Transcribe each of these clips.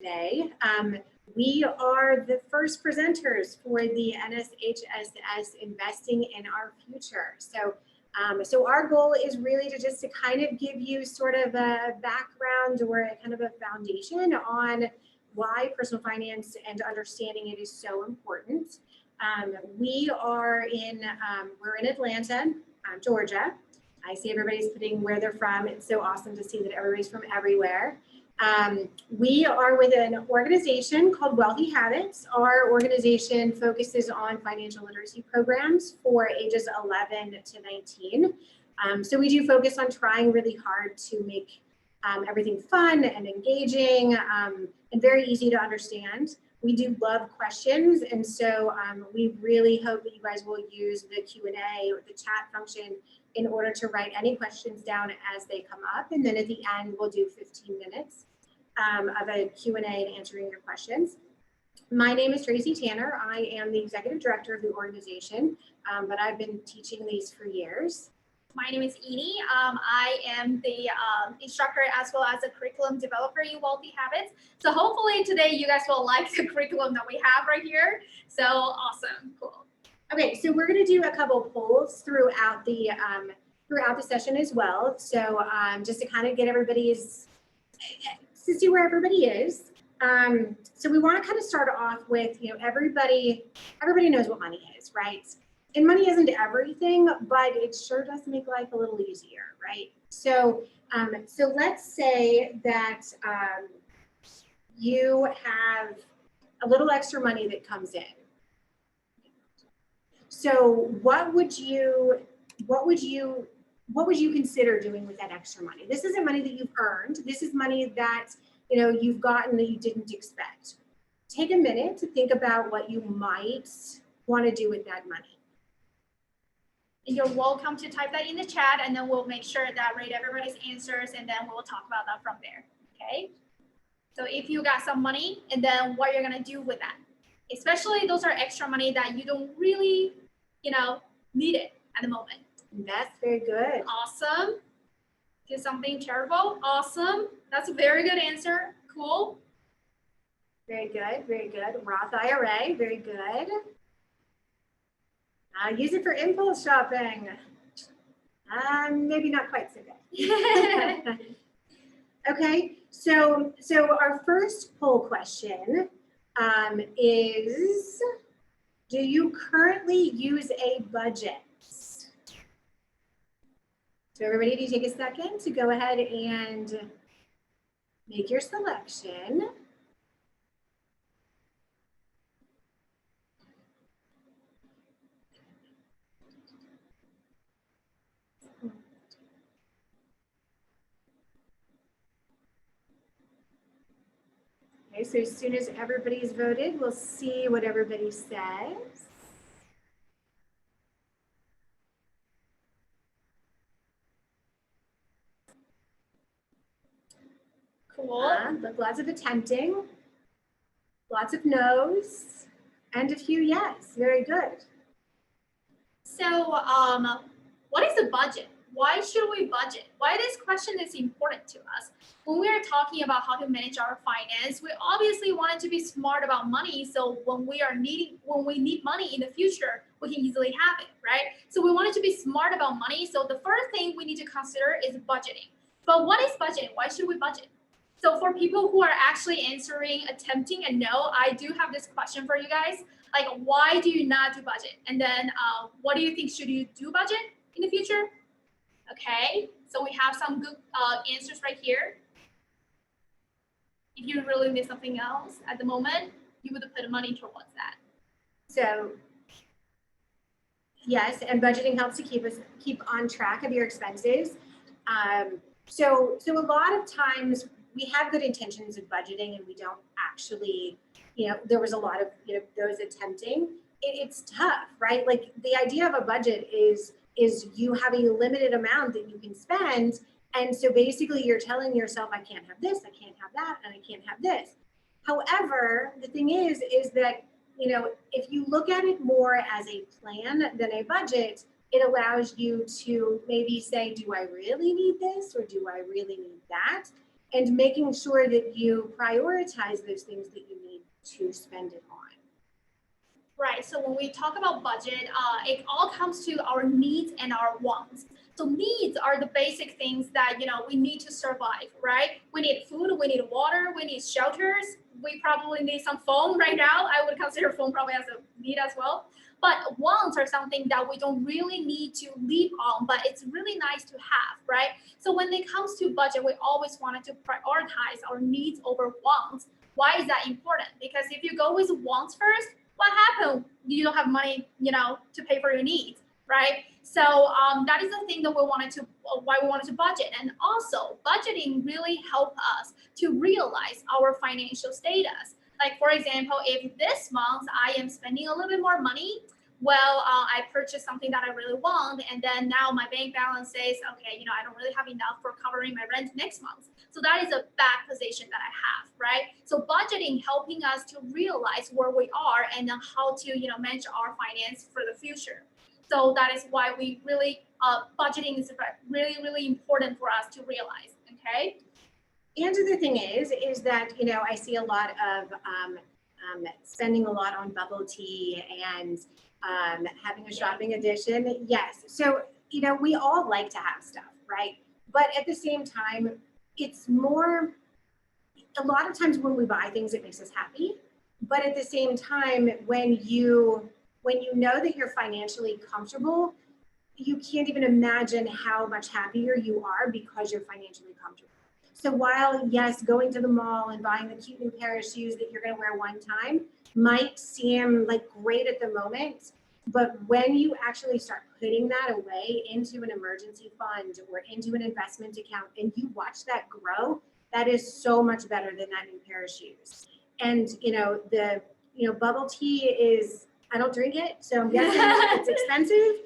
today. We are the first presenters for the NSHSS Investing in Our Future. So our goal is really to kind of give you sort of a background or a kind of a foundation on why personal finance and understanding it is so important. We're in Atlanta, Georgia. I see everybody's putting where they're from. It's so awesome to see that everybody's from everywhere. We are with an organization called Wealthy Habits. Our organization focuses on financial literacy programs for ages 11 to 19. So we do focus on trying really hard to make everything fun and engaging and very easy to understand. We do love questions, and so we really hope that you guys will use the Q&A or the chat function in order to write any questions down as they come up. And then at the end, we'll do 15 minutes of a Q&A and answering your questions. My name is Tracy Tanner. I am the executive director of the organization, but I've been teaching these for years. My name is Edie. I am the instructor as well as a curriculum developer in Wealthy Habits. So hopefully today you guys will like the curriculum that we have right here. So awesome, cool. Okay, so we're going to do a couple polls throughout the session as well. So just to kind of get to see where everybody is. So we want to kind of start off with, everybody knows what money is, right? And money isn't everything, but it sure does make life a little easier, right? So let's say that you have a little extra money that comes in. So what would you consider doing with that extra money? This isn't money that you've earned. This is money that you've gotten that you didn't expect. Take a minute to think about what you might want to do with that money. You're welcome to type that in the chat, and then we'll make sure that read everybody's answers, and then we'll talk about that from there. Okay. So if you got some money, and then what you're gonna do with that, especially those are extra money that you don't really, need it at the moment. That's very good. Awesome. Do something charitable. Awesome. That's a very good answer. Cool. Very good. Very good. Roth IRA. Very good. Use it for impulse shopping. Maybe not quite so good. Okay. So our first poll question is, do you currently use a budget? So everybody, do you take a second to go ahead and make your selection? Okay, so as soon as everybody's voted, we'll see what everybody says. Cool. But lots of attempting, lots of no's, and a few yes. Very good. So, what is the budget? Why should we budget? Why this question is important to us? When we are talking about how to manage our finance, we obviously want to be smart about money. So when we need money in the future, we can easily have it, right? So we wanted to be smart about money. So the first thing we need to consider is budgeting. But what is budgeting? Why should we budget? So for people who are actually attempting a no, I do have this question for you guys. Like, why do you not do budget? And then what do you think, should you do budget in the future? Okay, so we have some good answers right here. If you really miss something else at the moment, you would put money towards that. So yes, and budgeting helps to keep on track of your expenses. So a lot of times we have good intentions of budgeting and we don't actually, there was a lot of those attempting. It's tough, right? Like the idea of a budget is you have a limited amount that you can spend. And so basically you're telling yourself, I can't have this, I can't have that, and I can't have this. However, the thing is that, if you look at it more as a plan than a budget, it allows you to maybe say, do I really need this or do I really need that? and making sure that you prioritize those things that you need to spend it on. Right. So when we talk about budget, it all comes to our needs and our wants. So needs are the basic things that we need to survive, right? We need food, we need water, we need shelters. We probably need some phone right now. I would consider phone probably as a need as well. But wants are something that we don't really need to live on, but it's really nice to have, right? So when it comes to budget, we always wanted to prioritize our needs over wants. Why is that important? Because if you go with wants first, what happened? You don't have money, to pay for your needs, right? So that is the thing that why we wanted to budget. And also budgeting really help us to realize our financial status. Like for example, if this month I am spending a little bit more money, well, I purchased something that I really want, and then now my bank balance says, okay, I don't really have enough for covering my rent next month. So that is a bad position that I have, right? So budgeting helping us to realize where we are and then how to, manage our finance for the future. So that is why we really, budgeting is really, really important for us to realize, okay? And the thing is that, I see a lot of spending a lot on bubble tea and having a shopping addiction. Yes. So, we all like to have stuff, right? But at the same time, it's more, a lot of times when we buy things, it makes us happy. But at the same time, when you know that you're financially comfortable, you can't even imagine how much happier you are because you're financially comfortable. So while, yes, going to the mall and buying the cute new pair of shoes that you're going to wear one time might seem like great at the moment, but when you actually start putting that away into an emergency fund or into an investment account and you watch that grow, that is so much better than that new pair of shoes. And, the bubble tea is, I don't drink it, so I'm guessing it's expensive.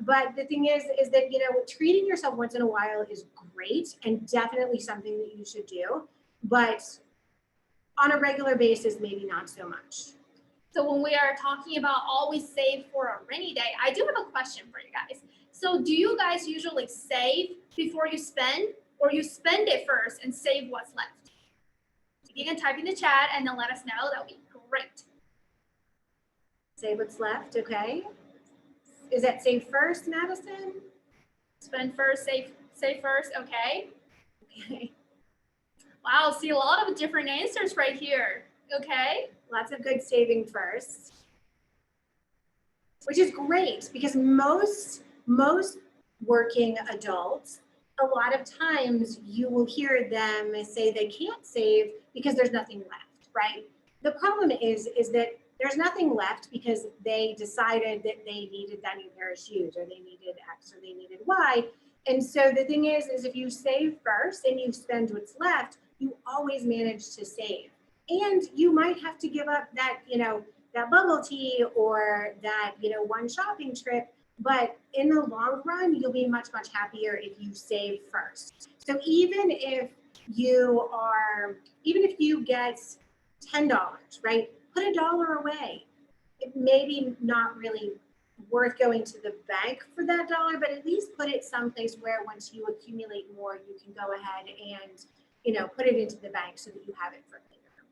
But the thing is that, treating yourself once in a while is great and definitely something that you should do, but on a regular basis, maybe not so much. So when we are talking about always save for a rainy day, I do have a question for you guys. So do you guys usually save before you spend, or you spend it first and save what's left? You can type in the chat and then let us know. That would be great. Save what's left, okay. Is that save first, Madison? Spend first, save first, okay. Okay. Wow, see a lot of different answers right here, okay. Lots of good saving first, which is great because most working adults, a lot of times you will hear them say they can't save because there's nothing left, right? The problem is that there's nothing left because they decided that they needed that new pair of shoes, or they needed X, or they needed Y. And so the thing is if you save first and you spend what's left, you always manage to save. And you might have to give up that, that bubble tea or that, one shopping trip, but in the long run, you'll be much, much happier if you save first. So even if you get $10, right? Put $1 away. It may be not really worth going to the bank for that dollar, but at least put it someplace where once you accumulate more, you can go ahead and, put it into the bank so that you have it for later.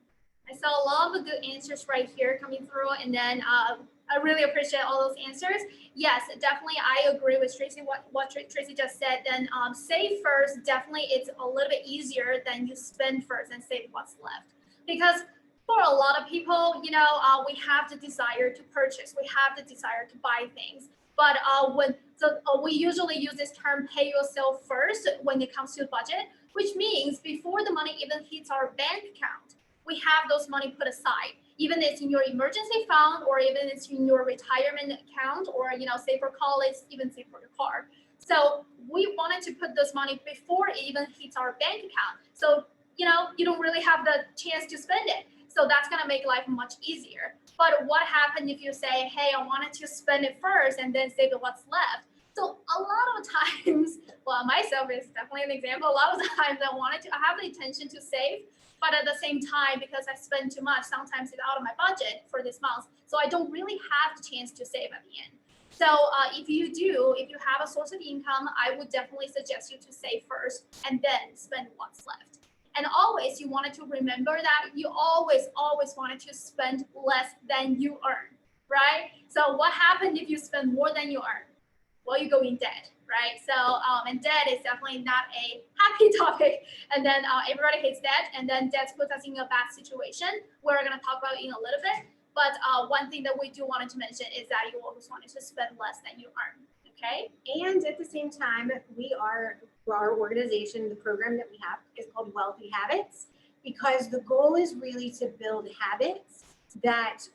I saw a lot of good answers right here coming through, and then I really appreciate all those answers. Yes, definitely, I agree with Tracy. What Tracy just said. Then save first. Definitely, it's a little bit easier than you spend first and save what's left, because for a lot of people, we have the desire to purchase, we have the desire to buy things. But we usually use this term "pay yourself first" when it comes to budget, which means before the money even hits our bank account, we have those money put aside. Even it's in your emergency fund, or even it's in your retirement account, or save for college, even save for your car. So we wanted to put this money before it even hits our bank account. So you don't really have the chance to spend it. So that's going to make life much easier. But what happens if you say, hey, I wanted to spend it first and then save what's left? So a lot of times, well, myself is definitely an example. A lot of times I have the intention to save, but at the same time, because I spend too much, sometimes it's out of my budget for this month. So I don't really have the chance to save at the end. So if you have a source of income, I would definitely suggest you to save first and then spend what's left. And always you wanted to remember that you always wanted to spend less than you earn, right? So what happened if you spend more than you earn? Well, you go in debt, right? So, and debt is definitely not a happy topic. And then everybody hates debt, and then debt puts us in a bad situation. We're going to talk about it in a little bit. But one thing that we do wanted to mention is that you always wanted to spend less than you earn, okay? And at the same time, our organization, the program that we have is called Wealthy Habits, because the goal is really to build habits that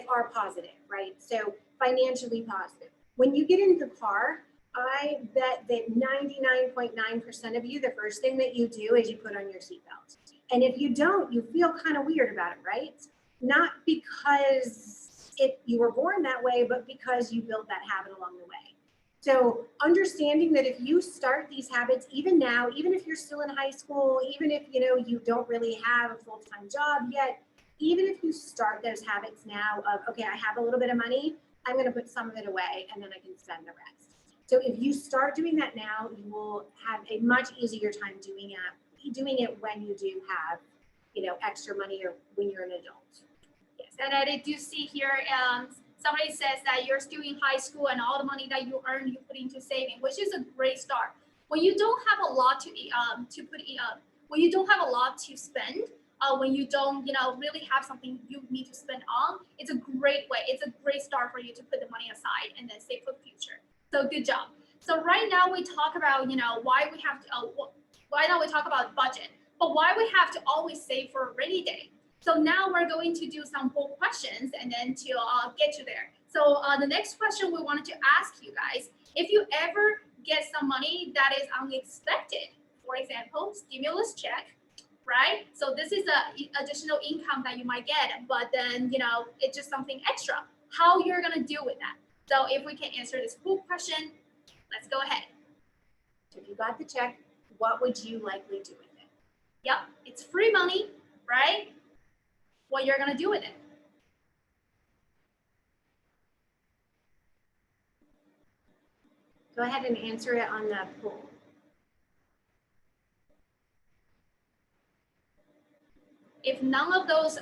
are positive, right? So financially positive. When you get into the car, I bet that 99.9% of you, the first thing that you do is you put on your seatbelt. And if you don't, you feel kind of weird about it, right? Not because you were born that way, but because you built that habit along the way. So understanding that if you start these habits, even now, even if you're still in high school, even if you don't really have a full-time job yet, even if you start those habits now of, okay, I have a little bit of money, I'm going to put some of it away and then I can spend the rest. So if you start doing that now, you will have a much easier time doing it when you do have, extra money or when you're an adult. Yes, and I do see here, somebody says that you're still in high school and all the money that you earn, you put into saving, which is a great start. When you don't have a lot when you don't have a lot to spend, when you don't, really have something you need to spend on, it's a great way. It's a great start for you to put the money aside and then save for the future. So good job. So right now we talk about, why we have to, why now we talk about budget, but why we have to always save for a rainy day. So now we're going to do some poll questions and then to get you there. So the next question we wanted to ask you guys, if you ever get some money that is unexpected, for example, stimulus check, right? So this is a additional income that you might get, but then, it's just something extra. How you're going to deal with that? So if we can answer this poll question, let's go ahead. So if you got the check, what would you likely do with it? Yep, it's free money, right? What you're going to do with it? Go ahead and answer it on the poll. If none of those,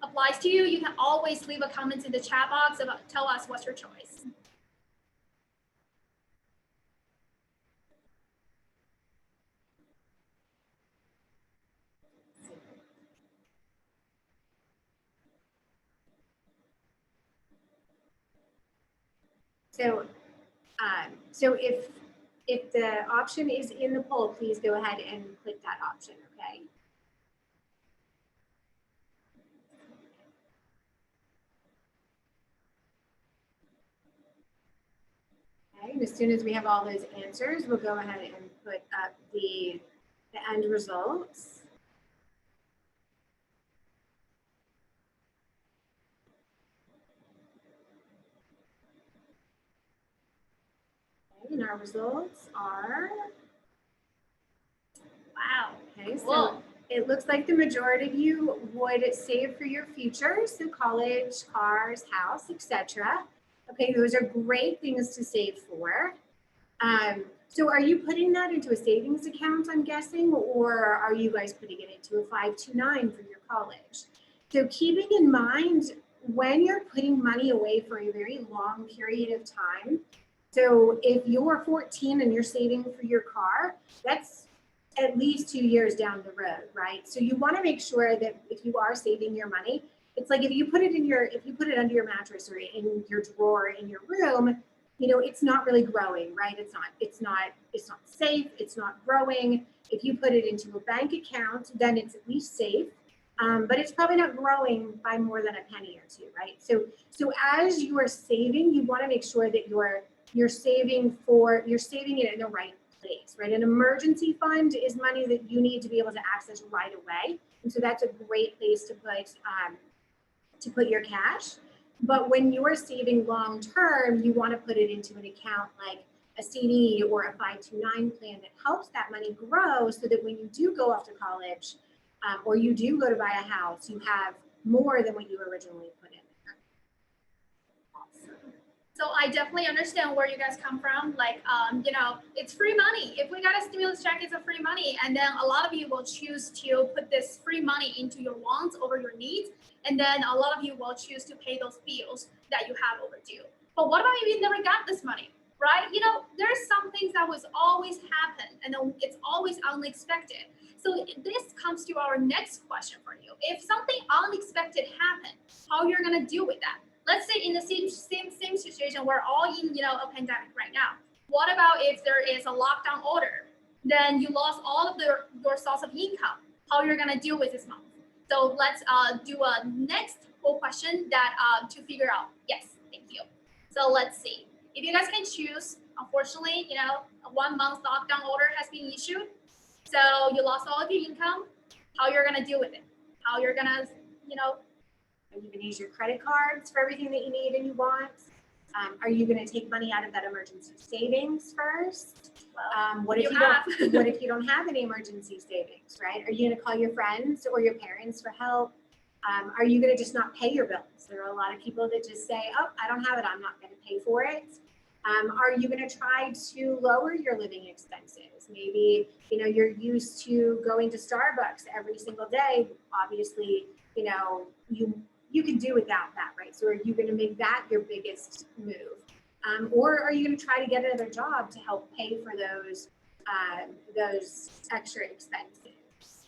applies to you, you can always leave a comment in the chat box about tell us what's your choice. So if the option is in the poll, please go ahead and click that option, okay? Okay, and as soon as we have all those answers, we'll go ahead and put up the end results. Okay, and our results are, wow. Okay, so Whoa. It looks like the majority of you would save for your future, so college, cars, house, etc. Okay, those are great things to save for. So are you putting that into a savings account, I'm guessing, or are you guys putting it into a 529 for your college? So keeping in mind when you're putting money away for a very long period of time, so if you're 14 and you're saving for your car, that's at least 2 years down the road, right? So you want to make sure that if you are saving your money, it's like if you put it under your mattress or in your drawer in your room, it's not really growing, right? It's not safe. It's not growing. If you put it into a bank account, then it's at least safe, but it's probably not growing by more than a penny or two, right? So as you are saving, you want to make sure that you're saving it in the right place, right? An emergency fund is money that you need to be able to access right away, and so that's a great place to put your cash. But when you're saving long term, you want to put it into an account like a CD or a 529 plan that helps that money grow, so that when you do go off to college or you do go to buy a house, you have more than what you originally put in there. Awesome. So I definitely understand where you guys come from. Like, it's free money. If we got a stimulus check, it's a free money. And then a lot of you will choose to put this free money into your wants over your needs. And then a lot of you will choose to pay those bills that you have overdue. But what about if you never got this money, right? There's some things that was always happen and then it's always unexpected. So this comes to our next question for you. If something unexpected happened, how you're gonna deal with that? Let's say in the same situation, we're all in a pandemic right now. What about if there is a lockdown order? Then you lost all of your source of income. How you're gonna deal with this month? So let's do a next whole question that to figure out. Yes, thank you. So let's see. If you guys can choose, unfortunately, a 1 month lockdown order has been issued. So you lost all of your income. How you're gonna deal with it? How you're gonna, Are you going to use your credit cards for everything that you need and you want? Are you going to take money out of that emergency savings first? What if what if you don't have any emergency savings, right? Are you going to call your friends or your parents for help? Are you going to just not pay your bills? There are a lot of people that just say, oh, I don't have it, I'm not going to pay for it. Are you going to try to lower your living expenses? Maybe, you're used to going to Starbucks every single day. Obviously, you can do without that, right? So are you going to make that your biggest move? Or are you going to try to get another job to help pay for those extra expenses?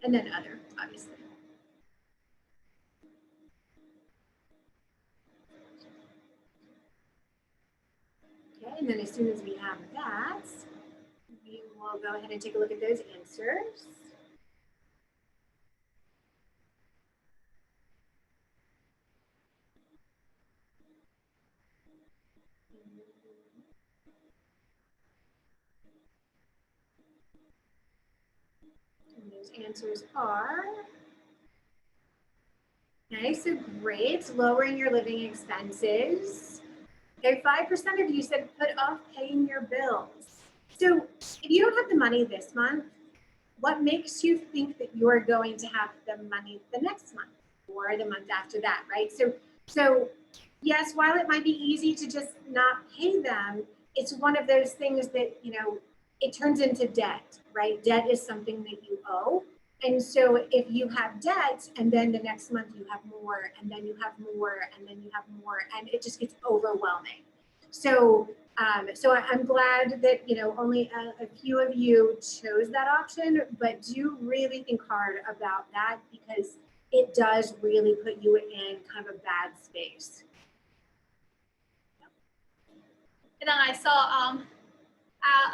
And then other, obviously. Okay, and then as soon as we have that, we will go ahead and take a look at those answers. And those answers are, okay, so great, lowering your living expenses. Okay, 5% of you said put off paying your bills. So if you don't have the money this month, what makes you think that you're going to have the money the next month or the month after that, right? So yes, while it might be easy to just not pay them, it's one of those things that, it turns into debt, right? Debt is something that you owe. And so if you have debt and then the next month you have more and then you have more and then you have more and it just gets overwhelming. So I'm glad that, only a few of you chose that option, but do really think hard about that because it does really put you in kind of a bad space. And then I saw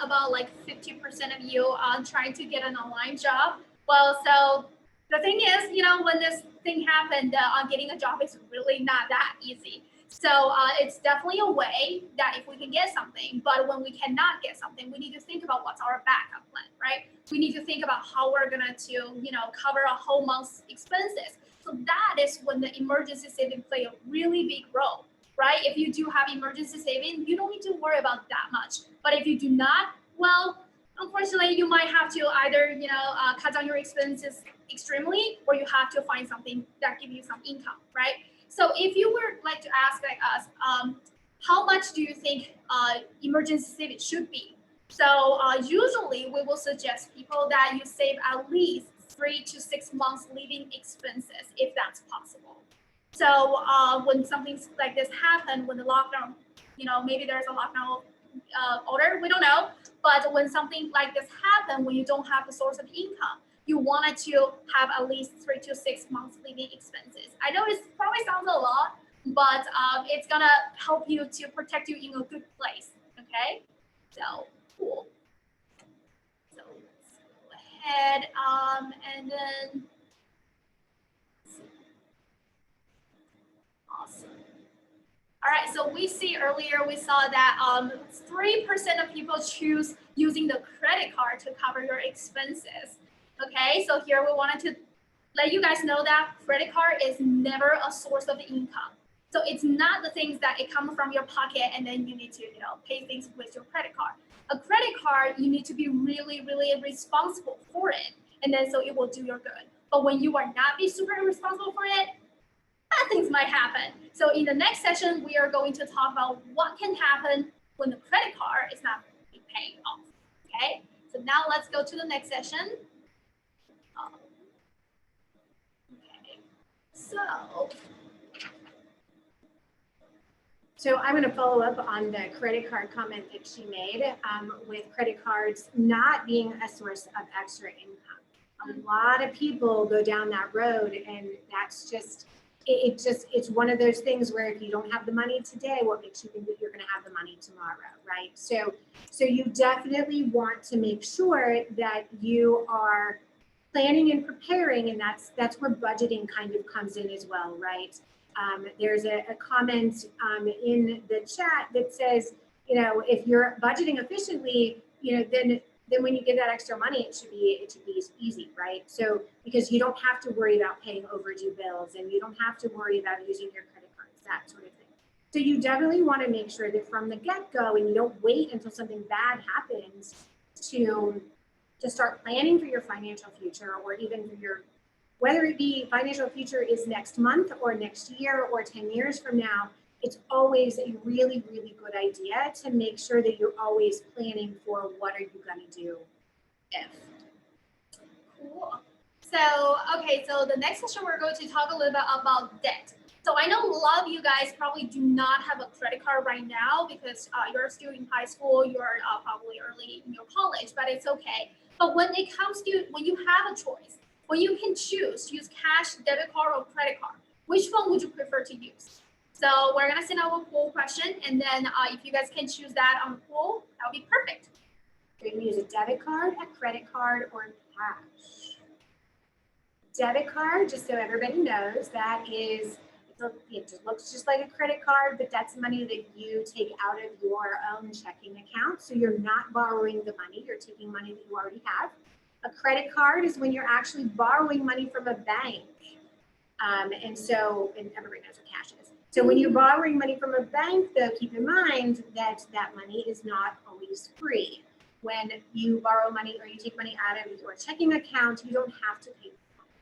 about like 50% of you trying to get an online job. Well, so the thing is, when this thing happened, getting a job is really not that easy. So it's definitely a way that if we can get something, but when we cannot get something, we need to think about what's our backup plan, right? We need to think about how we're gonna cover a whole month's expenses. So that is when the emergency saving play a really big role, right? If you do have emergency saving, you don't need to worry about that much. But if you do not, well, unfortunately, you might have to either cut down your expenses extremely, or you have to find something that gives you some income, right? So if you were like to ask like us, how much do you think emergency savings should be? So usually we will suggest people that you save at least 3 to 6 months living expenses if that's possible. So when something like this happened, when the lockdown, maybe there's a lockdown order, we don't know. But when something like this happened, when you don't have the source of income, you wanted to have at least 3 to 6 months living expenses. I know it probably sounds a lot, but it's gonna help you to protect you in a good place. Okay, so cool. So let's go ahead and then awesome. All right, so we see earlier we saw that 3% of people choose using the credit card to cover your expenses. Okay, so here we wanted to let you guys know that credit card is never a source of income. So it's not the things that it comes from your pocket and then you need to pay things with your credit card. A credit card, you need to be really, really responsible for it, and then so it will do your good. But when you are not be super responsible for it, bad things might happen. So in the next session, we are going to talk about what can happen when the credit card is not paying off. Okay, so now let's go to the next session. Okay, So I'm going to follow up on the credit card comment that she made with credit cards not being a source of extra income. A lot of people go down that road, and that's just, it's one of those things where if you don't have the money today, what makes you think that you're going to have the money tomorrow, right? So you definitely want to make sure that you are planning and preparing, and that's where budgeting kind of comes in as well, right? There's a comment in the chat that says, if you're budgeting efficiently, then when you get that extra money, it should be easy, right? So because you don't have to worry about paying overdue bills, and you don't have to worry about using your credit cards, that sort of thing. So you definitely want to make sure that from the get-go, and you don't wait until something bad happens to start planning for your financial future, or even for your, whether it be financial future is next month or next year or 10 years from now. It's always a really, really good idea to make sure that you're always planning for what are you going to do if. cool. So, okay, so the next session, we're going to talk a little bit about debt. So I know a lot of you guys probably do not have a credit card right now because you're still in high school, you're probably early in your college, but it's okay. But when it comes to, when you have a choice, when you can choose to use cash, debit card, or credit card, which one would you prefer to use? So we're gonna send out a poll question, and then if you guys can choose that on the poll, that would be perfect. You're going to use a debit card, a credit card, or cash. Debit card, just so everybody knows, that is, it just looks just like a credit card, but that's money that you take out of your own checking account. So you're not borrowing the money, you're taking money that you already have. A credit card is when you're actually borrowing money from a bank. And everybody knows what cash is. So when you're borrowing money from a bank, though, keep in mind that that money is not always free. When you borrow money or you take money out of your checking account, you don't have to pay,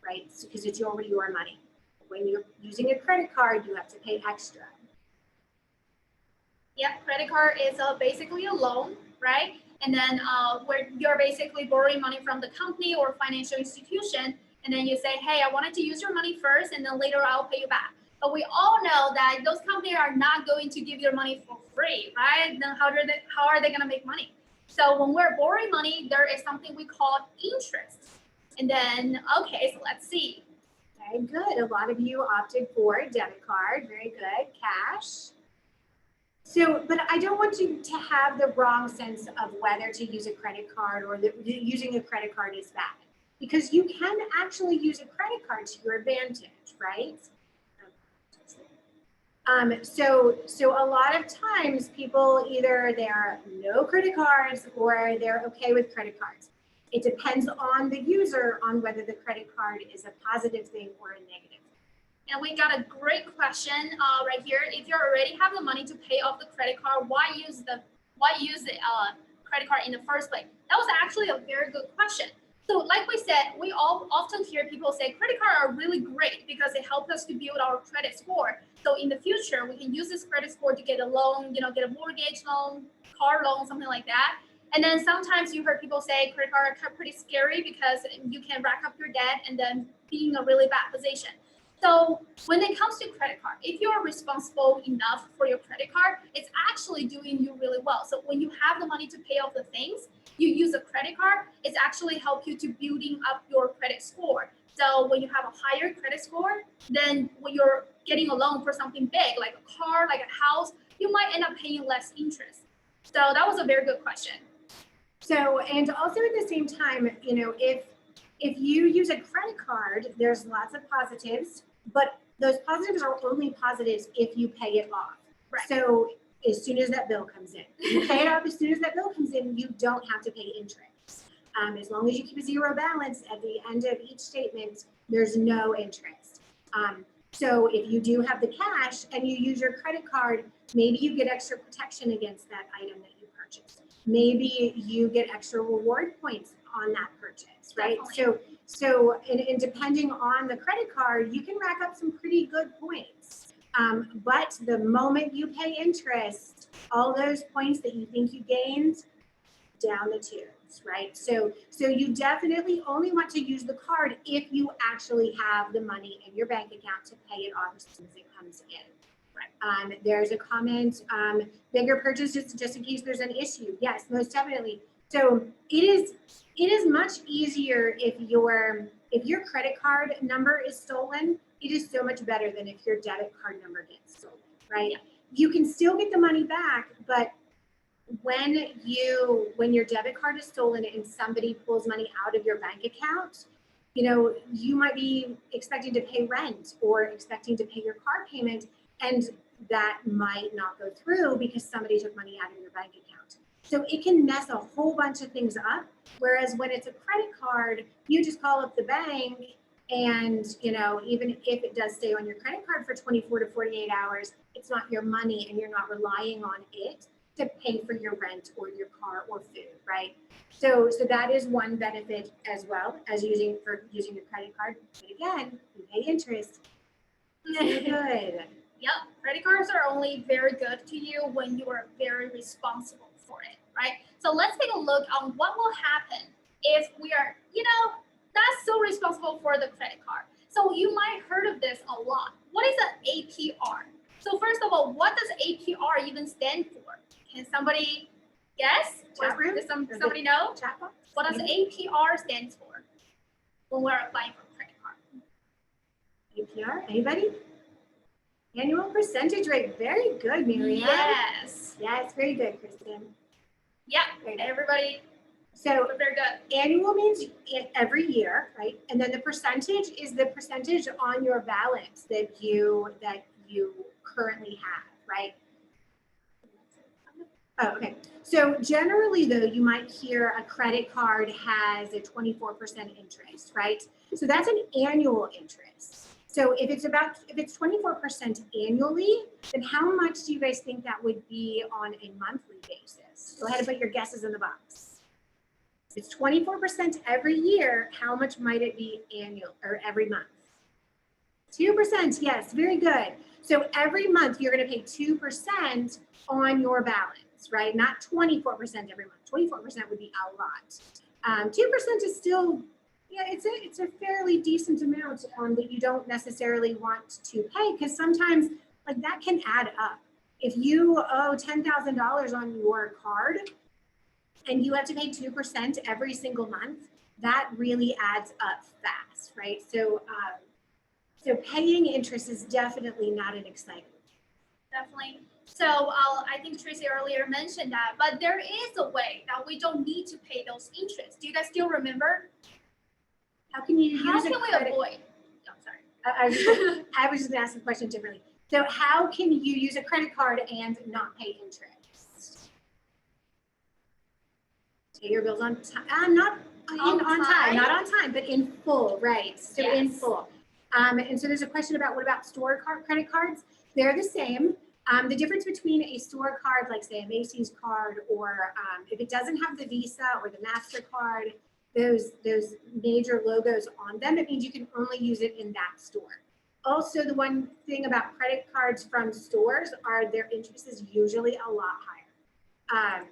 right? Because it's already your money. When you're using a credit card, you have to pay extra. Yeah, credit card is basically a loan, right? And then where you're basically borrowing money from the company or financial institution, and then you say, hey, I wanted to use your money first, and then later I'll pay you back. But we all know that those companies are not going to give your money for free, right? Then how are they going to make money? So when we're borrowing money, there is something we call interest. And then, okay, so let's see. Okay, good. A lot of you opted for debit card. Very good. Cash. So, but I don't want you to have the wrong sense of whether to use a credit card or using a credit card is bad, because you can actually use a credit card to your advantage, right? So a lot of times people either they're no credit cards or they're okay with credit cards. It depends on the user on whether the credit card is a positive thing or a negative. And we got a great question right here. If you already have the money to pay off the credit card, why use the credit card in the first place? That was actually a very good question. So like we said, we all often hear people say credit cards are really great because it helps us to build our credit score. So in the future, we can use this credit score to get a loan, get a mortgage loan, car loan, something like that. And then sometimes you heard people say credit cards are pretty scary because you can rack up your debt and then be in a really bad position. So when it comes to credit card, if you're responsible enough for your credit card, it's actually doing you really well. So when you have the money to pay off the things, you use a credit card, it's actually help you to building up your credit score. So when you have a higher credit score, then when you're getting a loan for something big, like a car, like a house, you might end up paying less interest. So that was a very good question. So, and also at the same time, if you use a credit card, there's lots of positives, but those positives are only positives if you pay it off. Right. So as soon as that bill comes in, you pay it off as soon as that bill comes in, you don't have to pay interest. As long as you keep a zero balance at the end of each statement, there's no interest. So if you do have the cash and you use your credit card, maybe you get extra protection against that item that you purchased. Maybe you get extra reward points on that purchase, right? Definitely. So, and depending on the credit card, you can rack up some pretty good points. But the moment you pay interest, all those points that you think you gained, down the tubes, right? So you definitely only want to use the card if you actually have the money in your bank account to pay it off as soon as it comes in. Right. There's a comment, bigger purchases just in case there's an issue. Yes, most definitely. So it is much easier if your credit card number is stolen. It is so much better than if your debit card number gets stolen, right? Yeah. You can still get the money back, but when your debit card is stolen and somebody pulls money out of your bank account, you might be expecting to pay rent or expecting to pay your car payment, and that might not go through because somebody took money out of your bank account. So it can mess a whole bunch of things up. Whereas when it's a credit card, you just call up the bank, and even if it does stay on your credit card for 24 to 48 hours, it's not your money and you're not relying on it to pay for your rent or your car or food, right? So that is one benefit as well as using your credit card. But again, you pay interest. So good. Yep, credit cards are only very good to you when you are very responsible for it, right? So let's take a look on what will happen if we are, not so responsible for the credit card. So you might heard of this a lot. What is an APR? So first of all, what does APR even stand for? Can somebody guess? Chat room? Does somebody know? Chat box? What does APR stand for when we're applying for a credit card? APR? Anybody? Annual percentage rate. Very good, Miriam. Yes. Yes, very good, Kristen. Yeah, very good. Everybody. So very good. Annual means every year, right? And then the percentage is the percentage on your balance that you currently have, right? Oh, okay. So generally, though, you might hear a credit card has a 24% interest, right? So that's an annual interest. So if it's 24% annually, then how much do you guys think that would be on a monthly basis? Go ahead and put your guesses in the box. If it's 24% every year, how much might it be annual or every month? 2%, yes, very good. So every month you're going to pay 2% on your balance, right? Not 24% every month. 24% would be a lot. 2% is still, it's a fairly decent amount that you don't necessarily want to pay, because sometimes like that can add up. If you owe $10,000 on your card and you have to pay 2% every single month, that really adds up fast, right? So paying interest is definitely not an exciting. Definitely. So I think Tracy earlier mentioned that, but there is a way that we don't need to pay those interests. Do you guys still remember? How can you use How can we avoid? Oh, sorry. I was just going to ask the question differently. So how can you use a credit card and not pay interest? Pay your bills on time. Not on time, but in full, right? So yes. In full. And so there's a question about what about store credit cards? They're the same. The difference between a store card, like say a Macy's card, or if it doesn't have the Visa or the MasterCard, those major logos on them, it means you can only use it in that store. Also, the one thing about credit cards from stores are their interest is usually a lot higher.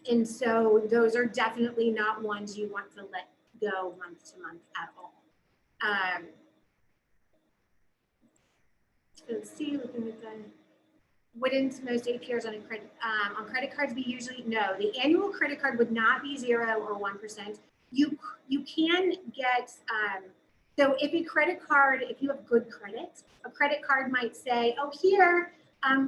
And so those are definitely not ones you want to let go month to month at all. Let's see, looking at the, wouldn't most APRs on credit cards be usually? No, the annual credit card would not be 0 or 1%. You can get, so if a credit card, if you have good credit, a credit card might say, oh, here,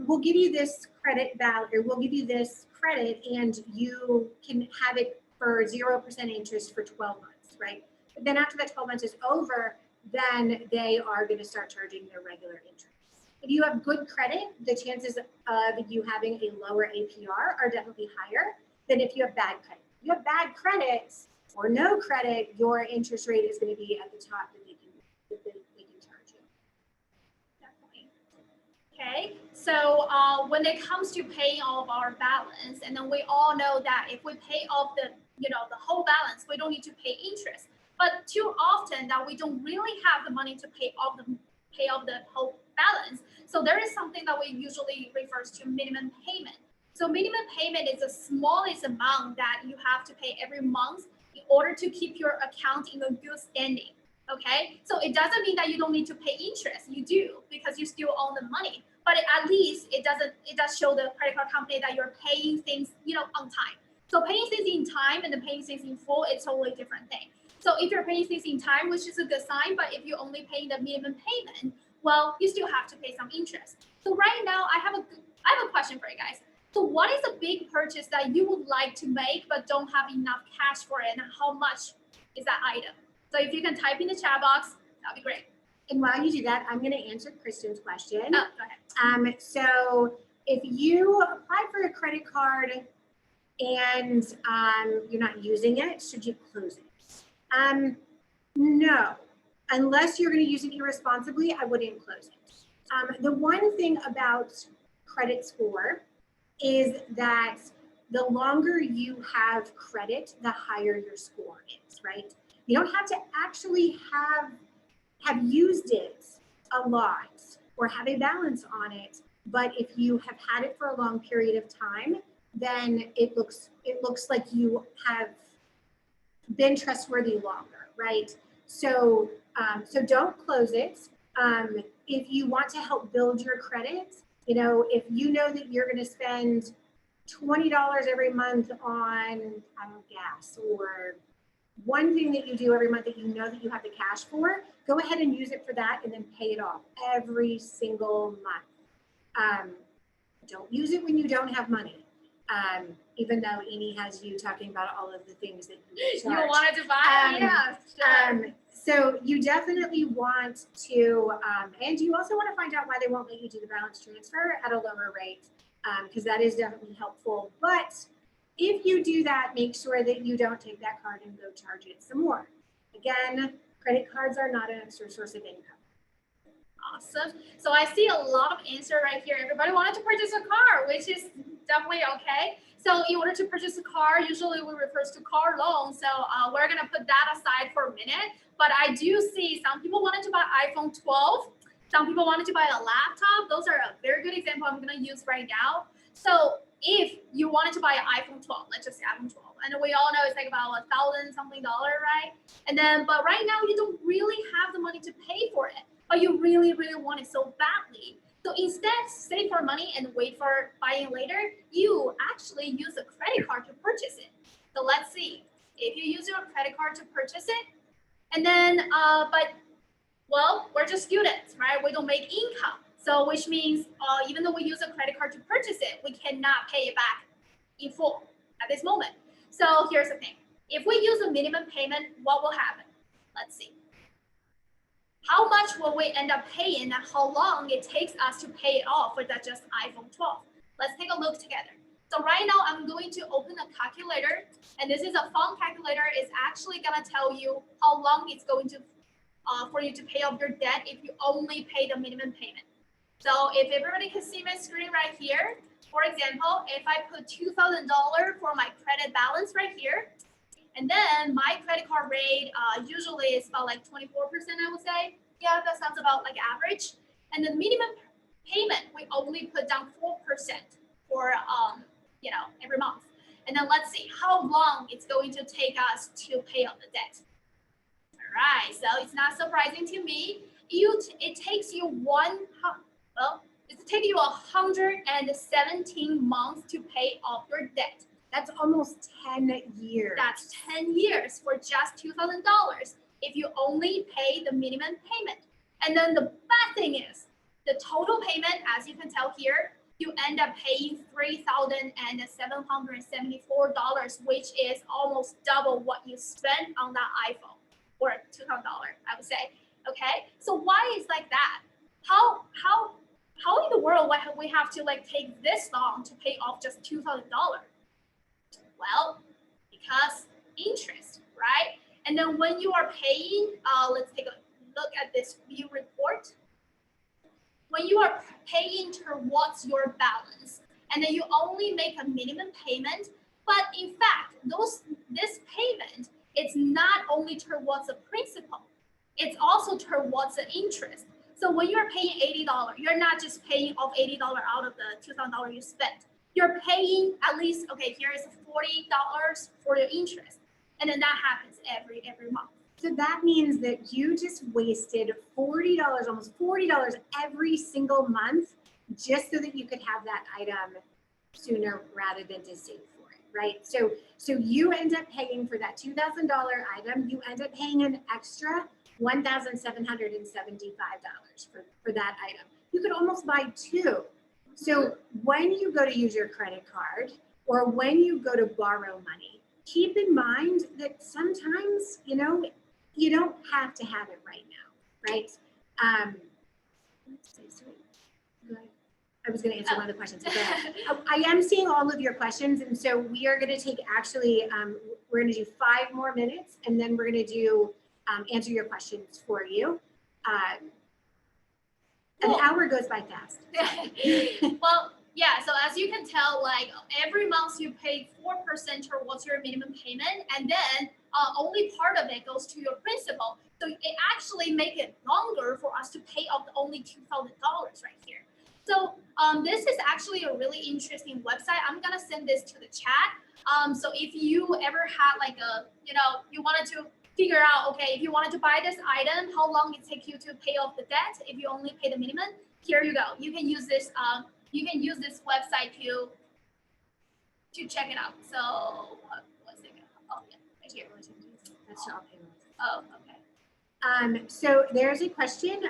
we'll give you this credit value, or we'll give you this credit, and you can have it for 0% interest for 12 months, right? But then after that 12 months is over, then they are going to start charging their regular interest. If you have good credit, the chances of you having a lower APR are definitely higher than if you have bad credit. If you have bad credit or no credit, your interest rate is going to be at the top that they can charge you. Definitely. Okay, so when it comes to paying off our balance, and then we all know that if we pay off the whole balance, we don't need to pay interest. But too reason that we don't really have the money to pay off the whole balance. So there is something that we usually refers to minimum payment. So minimum payment is the smallest amount that you have to pay every month in order to keep your account in a good standing. Okay, so it doesn't mean that you don't need to pay interest. You do, because you still own the money. But at least it does show the credit card company that you're paying things, on time. So paying things in time and then paying things in full, it's totally different thing. So if you're paying things in time, which is a good sign, but if you're only paying the minimum payment, well, you still have to pay some interest. So right now, I have a question for you guys. So what is a big purchase that you would like to make but don't have enough cash for it, and how much is that item? So if you can type in the chat box, that'd be great. And while you do that, I'm going to answer Kristen's question. Oh, go ahead. So if you apply for a credit card and you're not using it, should you close it? No, unless you're going to use it irresponsibly, I wouldn't close it. The one thing about credit score is that the longer you have credit, the higher your score is, right? You don't have to actually have used it a lot or have a balance on it, but if you have had it for a long period of time, then it looks like you have been trustworthy longer, right? So don't close it. If you want to help build your credit, if you know that you're going to spend $20 every month on gas, or one thing that you do every month that you know that you have the cash for, go ahead and use it for that and then pay it off every single month. Don't use it when you don't have money. Even though Amy has you talking about all of the things that you wanted to buy. Yeah, sure. So you definitely want to, and you also want to find out why they won't let you do the balance transfer at a lower rate, because that is definitely helpful. But if you do that, make sure that you don't take that card and go charge it some more. Again, credit cards are not an extra source of income. Awesome. So I see a lot of answer right here. Everybody wanted to purchase a car, which is definitely okay. So in order to purchase a car, usually we refer to car loan. So we're going to put that aside for a minute. But I do see some people wanted to buy iPhone 12. Some people wanted to buy a laptop. Those are a very good example I'm going to use right now. So if you wanted to buy an iPhone 12, let's just say iPhone 12, and we all know it's like about $1,000 something, right? And then, but right now you don't really have the money to pay for it, but you really, really want it so badly. So instead, save for money and wait for buying later, you actually use a credit card to purchase it. So let's see, if you use your credit card to purchase it, and then, we're just students, right? We don't make income. So which means even though we use a credit card to purchase it, we cannot pay it back in full at this moment. So here's the thing. If we use a minimum payment, what will happen? Let's see. How much will we end up paying and how long it takes us to pay it off for that just iPhone 12? Let's take a look together. So right now I'm going to open a calculator, and this is a fun calculator. It's actually gonna tell you how long it's going to for you to pay off your debt if you only pay the minimum payment. So if everybody can see my screen right here, for example, if I put $2,000 for my credit balance right here, and then my credit card rate usually is about like 24%, I would say. Yeah, that sounds about like average. And the minimum payment, we only put down 4% for every month. And then let's see how long it's going to take us to pay off the debt. All right, so it's not surprising to me. It takes you 117 months to pay off your debt. That's almost 10 years. That's 10 years for just $2,000 if you only pay the minimum payment. And then the bad thing is the total payment, as you can tell here, you end up paying $3,774, which is almost double what you spent on that iPhone, or $2,000, I would say. Okay, so why is like that? How in the world why we have to like take this long to pay off just $2,000? Well, because interest, right? And then when you are paying, let's take a look at this view report. When you are paying towards your balance, and then you only make a minimum payment, but in fact, this payment, it's not only towards the principal, it's also towards the interest. So when you're paying $80, you're not just paying off $80 out of the $2,000 you spent. You're paying at least, okay, here is $40 for your interest. And then that happens every month. So that means that you just wasted $40, almost $40 every single month just so that you could have that item sooner rather than to save for it, right? So you end up paying for that $2,000 item, you end up paying an extra $1,775 for that item. You could almost buy two. So when you go to use your credit card or when you go to borrow money, keep in mind that sometimes, you know, you don't have to have it right now, right? I was going to answer one of the questions. But go ahead. I am seeing all of your questions, and so we are going to take actually, we're going to do 5 more minutes, and then we're going to do answer your questions for you. An hour goes by fast. Well, yeah, so as you can tell, like every month you pay 4% towards your minimum payment, and then only part of it goes to your principal. So it actually make it longer for us to pay off only $2,000 right here. So this is actually a really interesting website. I'm gonna send this to the chat. So if you ever had like a, you know, you wanted to figure out, okay, if you wanted to buy this item, how long it takes you to pay off the debt if you only pay the minimum, here you go. You can use this website to check it out. So what's it? Oh yeah, right here. That's all payments. Oh, okay. So there's a question.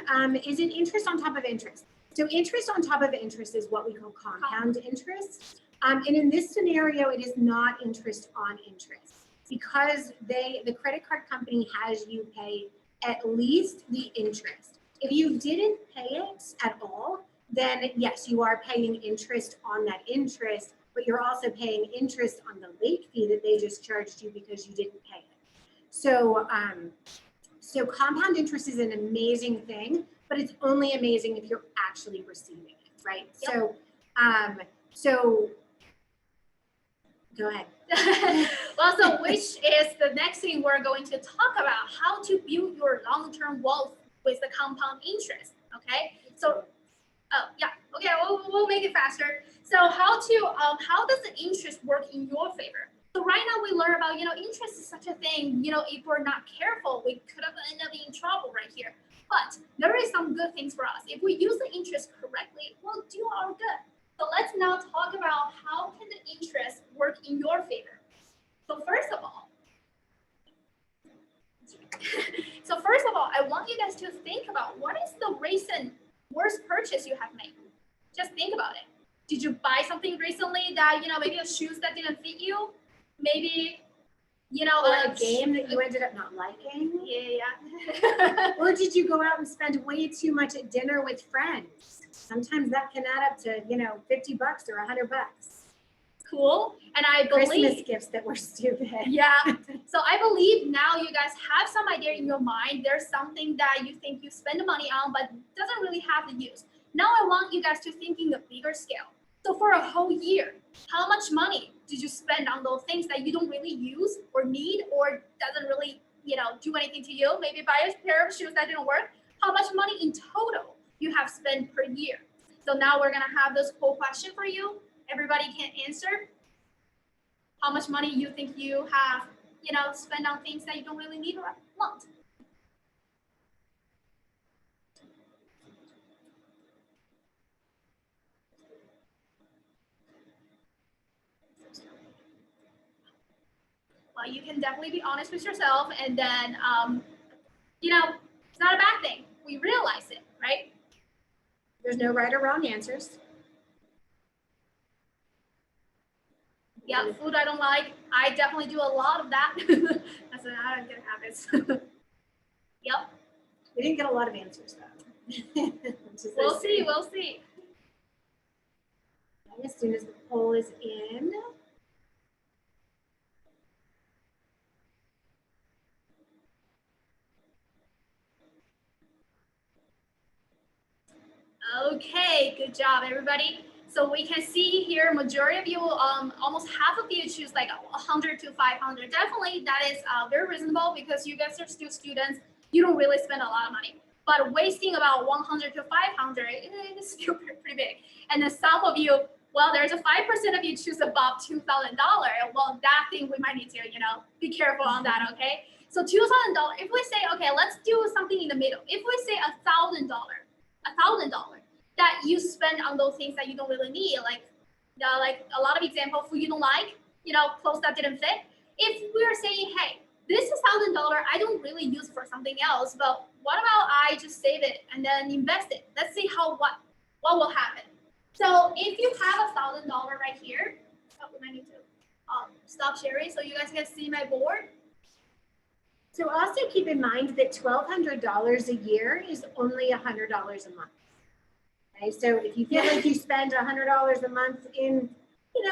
Is it interest on top of interest? So interest on top of interest is what we call compound interest. And in this scenario, it is not interest on interest because the credit card company has you pay at least the interest. If you didn't pay it at all, then yes, you are paying interest on that interest, but you're also paying interest on the late fee that they just charged you because you didn't pay it. So, so compound interest is an amazing thing, but it's only amazing if you're actually receiving it, right? Yep. So go ahead. Well, so which is the next thing we're going to talk about, how to build your long-term wealth with the compound interest, okay? So, yeah, okay, we'll make it faster. So how does the interest work in your favor? So right now we learn about, you know, interest is such a thing, you know, if we're not careful, we could have ended up in trouble right here. But there is some good things for us. If we use the interest correctly, we'll do our good. So let's now talk about how can the interest work in your favor. So first of all, I want you guys to think about what is the recent worst purchase you have made. Just think about it. Did you buy something recently that, you know, maybe a shoes that didn't fit you? Maybe, you know, or a game that you ended up not liking? Yeah. Or did you go out and spend way too much at dinner with friends? Sometimes that can add up to, you know, $50 or $100. Cool. And I believe Christmas gifts that were stupid. Yeah. So I believe now you guys have some idea in your mind. There's something that you think you spend the money on, but doesn't really have the use. Now I want you guys to think in a bigger scale. So for a whole year, how much money did you spend on those things that you don't really use or need or doesn't really, you know, do anything to you? Maybe buy a pair of shoes that didn't work. How much money in total you have spent per year? So now we're gonna have this whole question for you. Everybody can answer. How much money you think you have, you know, spent on things that you don't really need or want? Well, you can definitely be honest with yourself, and then, you know, it's not a bad thing. We realize it, right? There's no right or wrong answers. Yeah, food I don't like. I definitely do a lot of that. That's an I don't get habits. Yep. We didn't get a lot of answers though. We'll see. We'll see. As soon as the poll is in. Okay, good job, everybody. So we can see here, majority of you, almost half of you choose like 100 to 500. Definitely, that is very reasonable because you guys are still students. you don't really spend a lot of money. But wasting about 100 to 500 is still pretty big. And then some of you, well, there's a 5% of you choose above $2,000. Well, that thing we might need to, be careful on that, okay? So $2,000, if we say, okay, let's do something in the middle. If we say $1,000, that you spend on those things that you don't really need, like a lot of example, food you don't like, clothes that didn't fit. If we're saying, hey, this is $1,000, I don't really use for something else, but what about I just save it and then invest it? Let's see what will happen. So if you have $1,000 right here, I need to stop sharing so you guys can see my board. So also keep in mind that $1,200 a year is only $100 a month. Okay, so if you feel like you spend $100 a month in,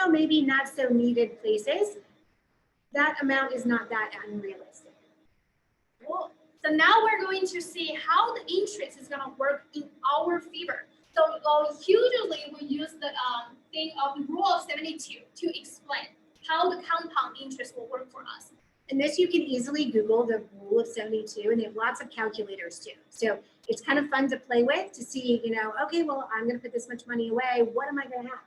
maybe not so needed places, that amount is not that unrealistic. Cool. So now we're going to see how the interest is going to work in our favor. So usually we use the thing of the rule of 72 to explain how the compound interest will work for us. And this you can easily Google the rule of 72, and they have lots of calculators too. So it's kind of fun to play with to see, okay, well, I'm going to put this much money away. What am I going to have?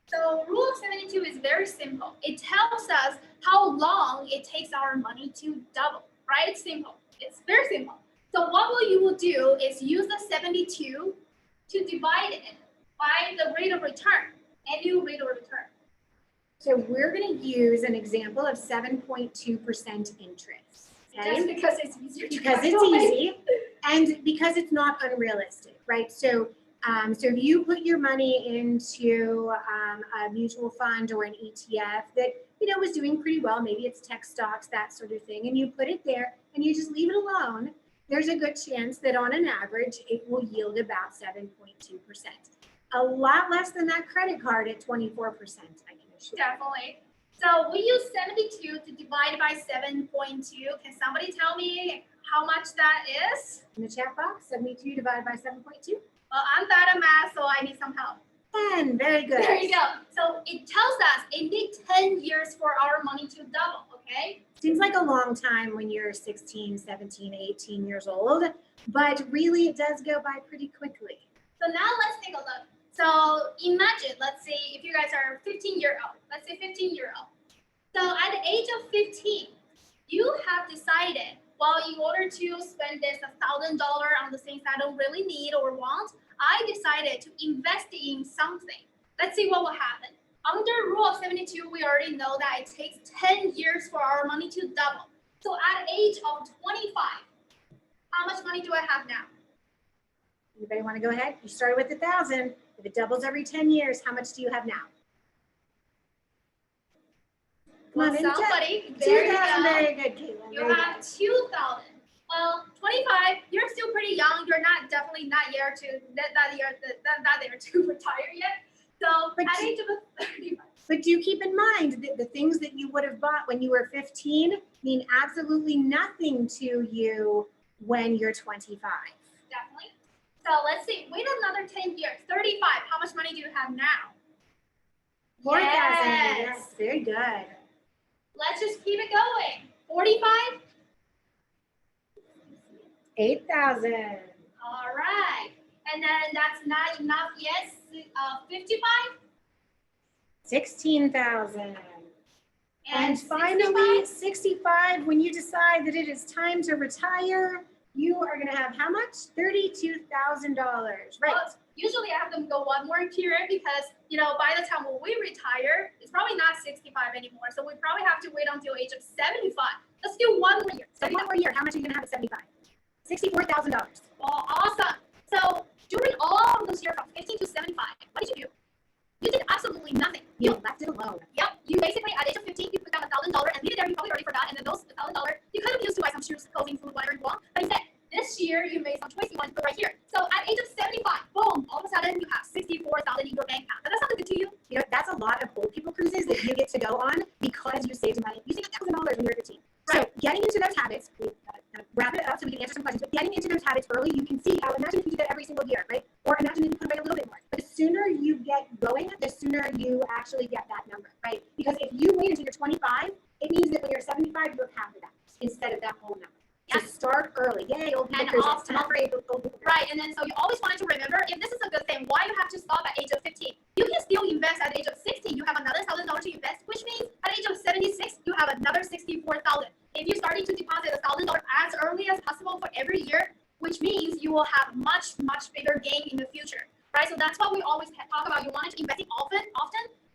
So rule of 72 is very simple. It tells us how long it takes our money to double, right? It's simple. It's very simple. So what you will do is use the 72 to divide it by the rate of return, annual rate of return. So we're going to use an example of 7.2% interest. Okay? Just because it's easier to Because it's easy and because it's not unrealistic, right? So if you put your money into a mutual fund or an ETF that was doing pretty well, maybe it's tech stocks, that sort of thing, and you put it there and you just leave it alone, there's a good chance that on an average it will yield about 7.2%. A lot less than that credit card at 24%, I can assure. Definitely. So we use 72 to divide by 7.2. Can somebody tell me how much that is? In the chat box, 72 divided by 7.2. Well, I'm bad at math, so I need some help. 10, very good. There you go. So it tells us it needs 10 years for our money to double, okay? Seems like a long time when you're 16, 17, 18 years old, but really it does go by pretty quickly. So now let's take a look. So imagine, let's say if you guys are 15-year-old, let's say 15-year-old. So at the age of 15, you have decided, well, in order to spend this $1,000 on the things I don't really need or want, I decided to invest in something. Let's see what will happen. Under rule of 72, we already know that it takes 10 years for our money to double. So at the age of 25, how much money do I have now? Anybody want to go ahead? You started with 1,000. If it doubles every 10 years, how much do you have now? Come on, somebody, there you 2,000, go. very good, Caitlin. You have 2,000. Well, 25, you're still pretty young. You're definitely not there to retire yet. So But at the age of 35. But do keep in mind that the things that you would have bought when you were 15 mean absolutely nothing to you when you're 25. Definitely. So let's see. Wait another 10 years. 35. How much money do you have now? 4,000. Yes. Yes, very good. Let's just keep it going. 45. 8,000. All right. And then that's not enough yet. 55. 16,000. And 65? finally, 65, when you decide that it is time to retire, you are going to have how much? $32,000, right? Well, usually I have them go one more period because, by the time when we retire, it's probably not 65 anymore. So we probably have to wait until age of 75. Let's do one more year. So one more year, how much are you going to have at 75? $64,000. Well, awesome. So during all of those years from 15 to 75, what did you do? You did absolutely nothing. You left it alone. Yep. You basically, at the age of 15, you put down $1,000 and leave it there. You probably already forgot. And then those $1,000, you could have used to buy some shoes, clothing, food, whatever you want. But instead, this year, you made some choice. You wanted to put right here. So at age of 75, boom, all of a sudden, you have $64,000 in your bank account. Does that sound good to you? That's a lot of old people cruises that you get to go on because you saved money. You saved $1,000 when you were 15. So getting into those habits, we wrap it up so we can answer some questions, but getting into those habits early, you can see how, imagine if you did that every single year, right? Or imagine if you put away a little bit more. But the sooner you get going, the sooner you actually get that number, right? Because if you wait until you're 25, it means that when you're 75, you're half of that instead of that whole number. Yes. start early. Yay, old people And cruises. often- Tell Ray, old people. Right, and then so you always wanted to remember, if this is a good thing, why you have to stop at age of 15? You can still invest at the age of 60. You have another $1,000 to invest, which means at the age of 76, you have another 64,000. If you're starting to deposit $1,000 as early as possible for every year, which means you will have much bigger gain in the future, right? So that's what we always talk about. You want to invest often,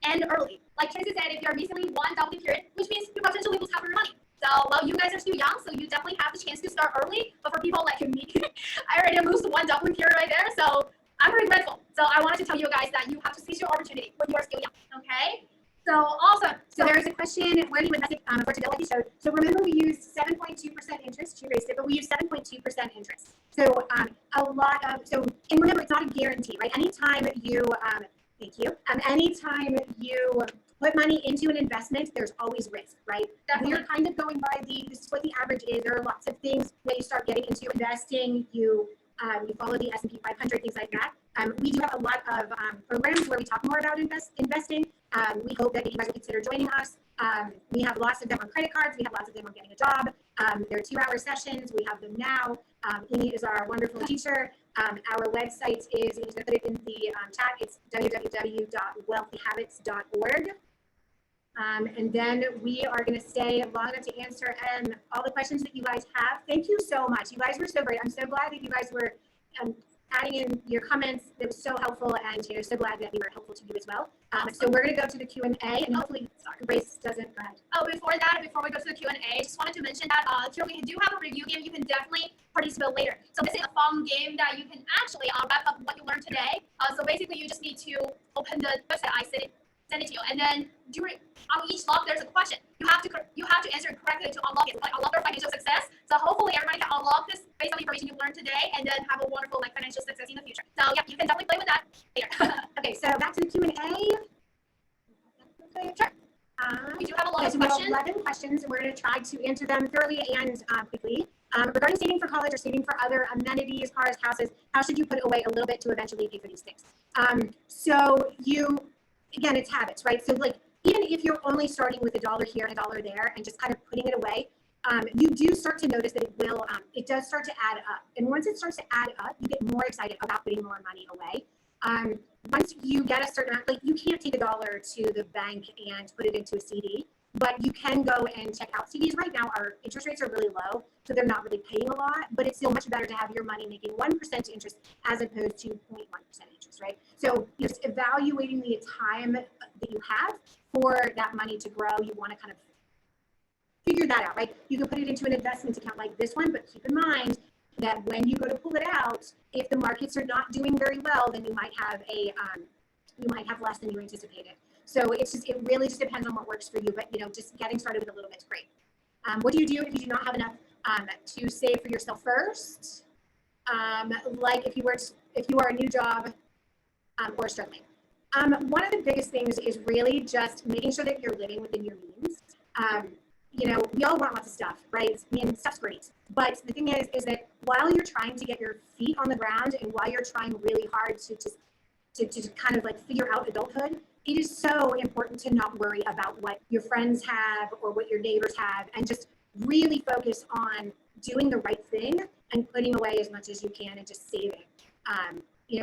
and early. Like Tracy said, if you're recently one W period, which means you potentially lose half of your money. So, well, you guys are still young, so you definitely have the chance to start early. But for people like me, I already lost one W period right there. So I'm regretful. So I wanted to tell you guys that you have to seize your opportunity when you are still young. Okay. So awesome. So there's a question, where do you invest for to go like you showed? So remember we used 7.2% interest, you raised it, but we used 7.2% interest. So a lot of, and remember it's not a guarantee, right? Anytime you, thank you, anytime you put money into an investment, there's always risk, right? Definitely. We're kind of going by this is what the average is. There are lots of things when you start getting into investing, you follow the S&P 500, things like that. We do have a lot of programs where we talk more about investing. We hope that you guys will consider joining us. We have lots of them on credit cards. We have lots of them on getting a job. They're 2-hour sessions. We have them now. He is our wonderful teacher. Our website is, I'm just going to put it in the chat. It's www.wealthyhabits.org. And then we are going to stay long enough to answer all the questions that you guys have. Thank you so much. You guys were so great. I'm so glad that you guys were adding in your comments. It was so helpful, and so glad that we were helpful to you as well. So we're going to go to the Q&A, and hopefully Grace doesn't. Go ahead. Oh, before we go to the Q&A, just wanted to mention that here we do have a review game. You can definitely participate later. So this is a fun game that you can actually wrap up what you learned today. So basically, you just need to open the website I send it to you, and then on each log there's a question. You have to answer it correctly to unlock it. It's like unlock your financial success. So hopefully everybody can unlock this based on the information you learned today, and then have a wonderful financial success in the future. So yeah, you can definitely play with that later. Okay, so back to the Q&A. Sure. We do have a lot of So we have questions. 11 questions, and we're going to try to answer them thoroughly and quickly. Regarding saving for college or saving for other amenities, cars, houses, how should you put away a little bit to eventually pay for these things? Again, it's habits, right? So like, even if you're only starting with $1 here and $1 there and just kind of putting it away, you do start to notice that it does start to add up. And once it starts to add up, you get more excited about putting more money away. Once you get a certain amount, like you can't take $1 to the bank and put it into a CD, but you can go and check out CDs. Right now, our interest rates are really low, so they're not really paying a lot, but it's still much better to have your money making 1% interest as opposed to 0.1% interest, right? So you're just evaluating the time that you have for that money to grow. You want to kind of figure that out, right? You can put it into an investment account like this one, but keep in mind that when you go to pull it out, if the markets are not doing very well, then you might have less than you anticipated. So it really just depends on what works for you. But just getting started with a little bit is great. What do you do if you do not have enough to save for yourself first? Like if you are a new job or struggling. One of the biggest things is really just making sure that you're living within your means. We all want lots of stuff, right? Stuff's great. But the thing is that while you're trying to get your feet on the ground and while you're trying really hard to kind of like figure out adulthood, it is so important to not worry about what your friends have or what your neighbors have, and just really focus on doing the right thing and putting away as much as you can and just saving.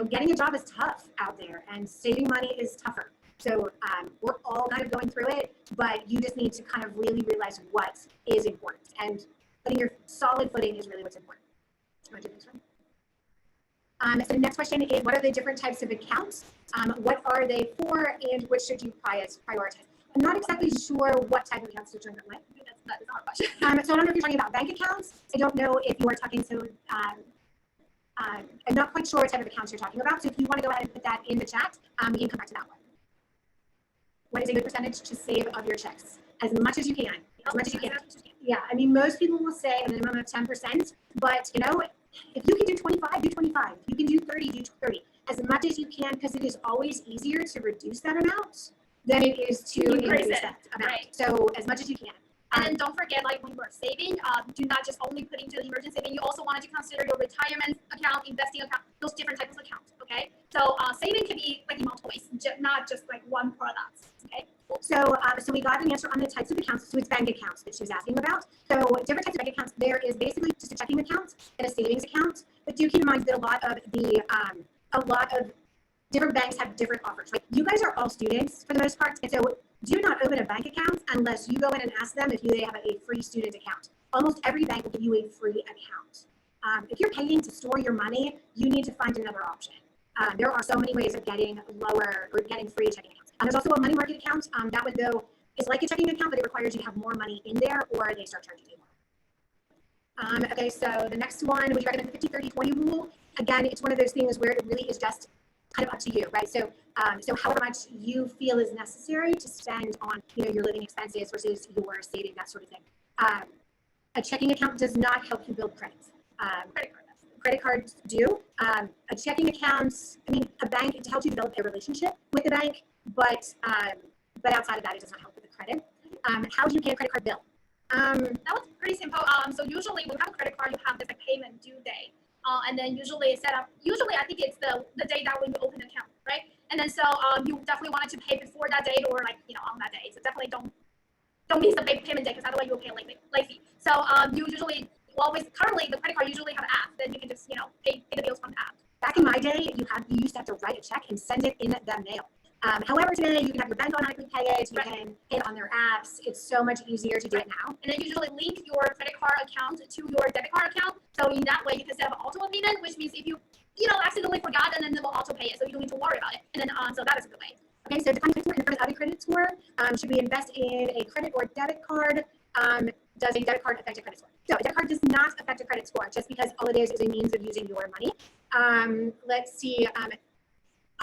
Getting a job is tough out there, and saving money is tougher. So we're all kind of going through it, but you just need to kind of really realize what is important, and putting your solid footing is really what's important. So the next question is, what are the different types of accounts? What are they for, and which should you prioritize? I'm not exactly sure what type of accounts to join them with. That is our question. So I don't know if you're talking about bank accounts. I don't know if you are talking to, I'm not quite sure what type of accounts you're talking about. So if you want to go ahead and put that in the chat, we can come back to that one. What is a good percentage to save of your checks? As much as you can. As much as you can. Yeah, most people will say a minimum of 10%, but if you can do 25, do 25. If you can do 30, do 30. As much as you can, because it is always easier to reduce that amount than it is to increase that amount. Right. So as much as you can. And then don't forget, like when you are saving, do not just only put into the emergency saving. You also wanted to consider your retirement account, investing account, those different types of accounts. Okay, so saving can be like in multiple ways, not just like one product. Okay. So, so we got an answer on the types of accounts. So it's bank accounts that she was asking about. So different types of bank accounts. There is basically just a checking account and a savings account. But do keep in mind that a lot of different banks have different offers. Right? You guys are all students for the most part, and so do not open a bank account unless you go in and ask them if they have a free student account. Almost every bank will give you a free account. If you're paying to store your money, you need to find another option. There are so many ways of getting free checking accounts. There's also a money market account. That one, though, is like a checking account, but it requires you to have more money in there or they start charging you more. Okay, so the next one, would you recommend the 50-30-20 rule? Again, it's one of those things where it really is just kind of up to you, right? So, so however much you feel is necessary to spend on, your living expenses versus your saving, that sort of thing. A checking account does not help you build credit. Credit cards do. A checking account, a bank, it helps you develop a relationship with the bank, but outside of that, it does not help with the credit. How do you pay a credit card bill? That was pretty simple. So usually when you have a credit card, you have this like payment due date. And then usually it's set up, I think it's the day that when you open the account, right? And then so you definitely wanted to pay before that date or like, on that day. So definitely don't miss the payment date because otherwise you'll pay a late fee. So you usually currently the credit card usually have an app, then you can just, pay the bills from the app. Back in my day, you used to have to write a check and send it in the mail. However, today you can have your bank automatically pay it. You can pay it on their apps. It's so much easier to do it now. And then usually link your credit card account to your debit card account. So in that way, you can set up auto payment, which means if you accidentally forgot, and then it will auto pay it, so you don't need to worry about it. And then so that is a good way. Okay, so defining a credit score, should we invest in a credit or debit card? Does a debit card affect a credit score? So a debit card does not affect a credit score just because all it is a means of using your money. Let's see.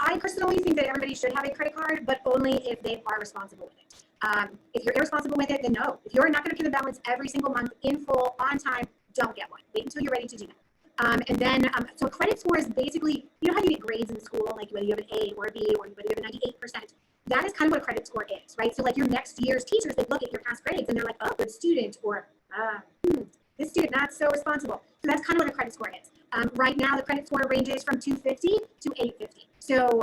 I personally think that everybody should have a credit card, but only if they are responsible with it. If you're irresponsible with it, then no. If you're not going to pay the balance every single month in full on time, don't get one. Wait until you're ready to do that. And then, so a credit score is basically, how you get grades in school, like whether you have an A or a B or whether you have a 98%. That is kind of what a credit score is, right? So like your next year's teachers, they look at your past grades and they're like, oh, good student, or this student not so responsible. So that's kind of what a credit score is. Right now, the credit score ranges from 250 to 850. So,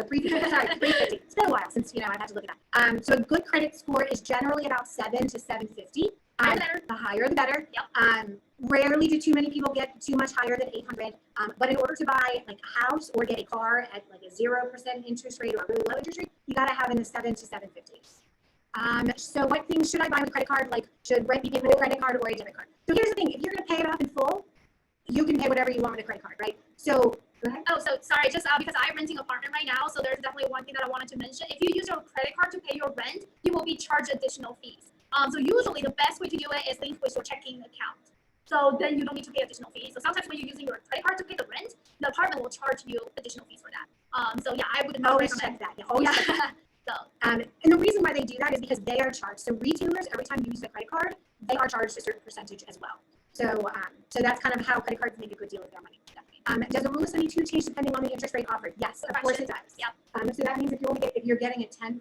350. It's been a while since, I've had to look at that. So a good credit score is generally about 7 to 750. The higher, the better. Yep. Rarely do too many people get too much higher than 800. But in order to buy like a house or get a car at like a 0% interest rate or a really low interest rate, you got to have in the 7 to 750. So what things should I buy with a credit card? Like, should rent be paid with a credit card or a debit card? So here's the thing. If you're going to pay it off in full, you can pay whatever you want with a credit card, right? So go ahead. Oh, so sorry, just because I'm renting an apartment right now, so there's definitely one thing that I wanted to mention. If you use your credit card to pay your rent, you will be charged additional fees. So usually the best way to do it is link with your checking account. So then you don't need to pay additional fees. So sometimes when you're using your credit card to pay the rent, the apartment will charge you additional fees for that. So yeah, I would not always recommend check that. Yeah, always check that. So, and the reason why they do that is because they are charged. So retailers, every time you use the credit card, they are charged a certain percentage as well. So, so that's kind of how credit cards make a good deal with their money. Does the rule of 72 change depending on the interest rate offered? Yes, of course it does. Yep. So that means if you're getting a 10%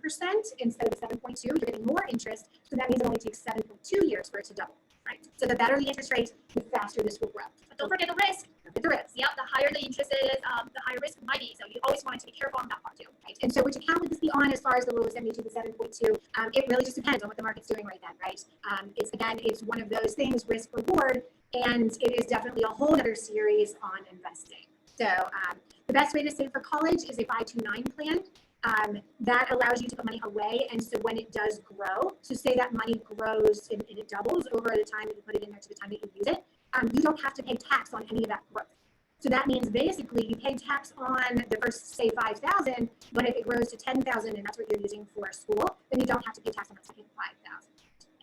instead of 7.2, you're getting more interest. So that means it only takes 7.2 years for it to double. Right. So the better the interest rate, the faster this will grow. But don't forget the risk. The risk. Yep. The higher the interest is, the higher risk it might be. So you always want to be careful on that part too. Right. And so which account would this be on as far as the rule of 72 to 7.2? It really just depends on what the market's doing right then, right? It's one of those things, risk reward, and it is definitely a whole other series on investing. So the best way to save for college is a 529 plan. That allows you to put money away, and so when it does grow, so say that money grows and it doubles over the time that you put it in there to the time that you use it, you don't have to pay tax on any of that growth. So that means basically you pay tax on the first, say, 5,000, but if it grows to 10,000 and that's what you're using for school, then you don't have to pay tax on the second 5,000.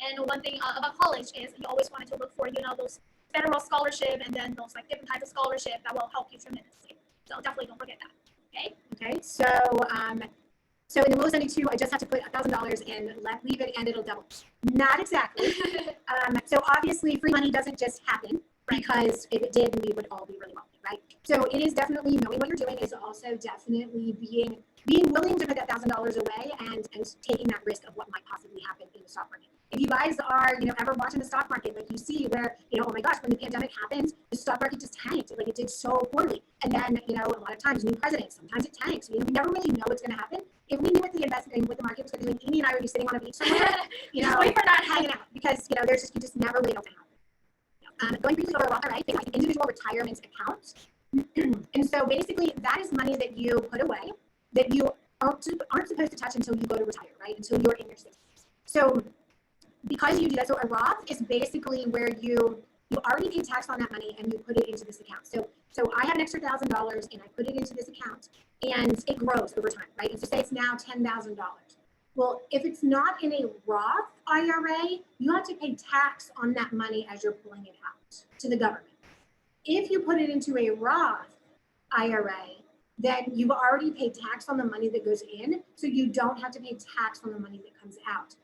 And one thing about college is you always wanted to look for, those federal scholarship and then those like different types of scholarship that will help you tremendously. So definitely don't forget that. Okay. So so in the rule of 72, I just have to put $1,000 in, leave it, and it'll double. Not exactly. So obviously, free money doesn't just happen, because if it did, we would all be really wealthy, right? So it is definitely knowing what you're doing is also definitely being being willing to put that $1,000 away and taking that risk of what might possibly happen in the stock market. If you guys are, ever watching the stock market, like you see where, oh my gosh, when the pandemic happened, the stock market just tanked, like it did so poorly. And then, a lot of times new presidents, sometimes it tanks. We never really know what's going to happen. If we knew what the investment, what the market was going to do, Amy and I would be sitting on a beach somewhere, Just wait for that hanging out, because, you just never really know what's going to happen. Going briefly over a Roth IRA, it's an individual retirement account. And so basically that is money that you put away that you aren't supposed to touch until you go to retire, right? Until you're in your 60s. So because you do that, so a Roth is basically where you already pay tax on that money and you put it into this account. So I have an extra $1,000 and I put it into this account and it grows over time, right? And so say it's now $10,000. Well, if it's not in a Roth IRA, you have to pay tax on that money as you're pulling it out to the government. If you put it into a Roth IRA, then you've already paid tax on the money that goes in, so you don't have to pay tax on the money that comes out.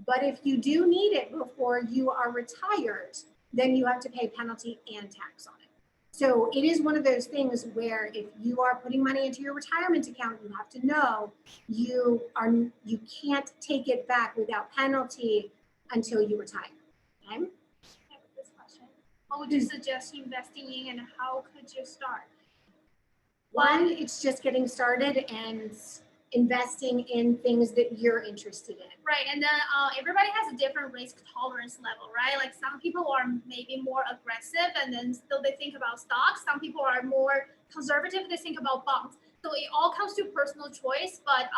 But if you do need it before you are retired, then you have to pay penalty and tax on it. So it is one of those things where if you are putting money into your retirement account, you have to know you can't take it back without penalty until you retire. Okay? What would you suggest investing in and how could you start? One, it's just getting started and investing in things that you're interested in. Right, and then everybody has a different risk tolerance level, right? Like some people are maybe more aggressive and then still they think about stocks. Some people are more conservative, they think about bonds. So it all comes to personal choice, but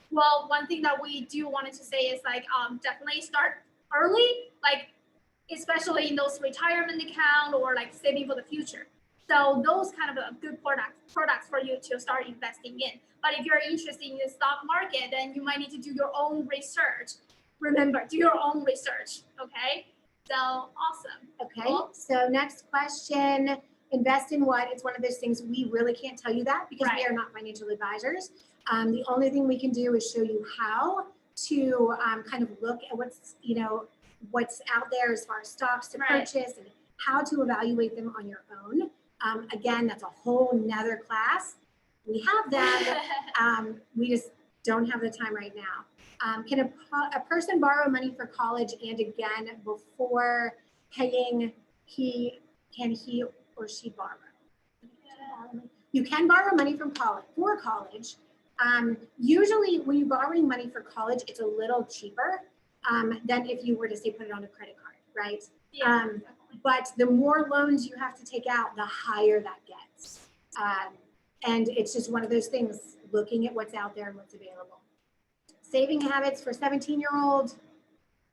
one thing that we do wanted to say is like definitely start early, like especially in those retirement account or like saving for the future. So those kind of good products for you to start investing in. But if you're interested in the stock market, then you might need to do your own research. Remember, do your own research, okay? So awesome. Okay, cool. So next question, invest in what? It's one of those things we really can't tell you that because we are not financial advisors. The only thing we can do is show you how to kind of look at what's out there as far as stocks to purchase and how to evaluate them on your own. Again, that's a whole nother class. We have that. We just don't have the time right now. Can a person borrow money for college and again before paying? Can he or she borrow? You can borrow money from for college. Usually, when you're borrowing money for college, it's a little cheaper than if you were to say put it on a credit card, right? Yeah. But the more loans you have to take out, the higher that gets. And it's just one of those things, looking at what's out there and what's available. Saving habits for 17-year-old,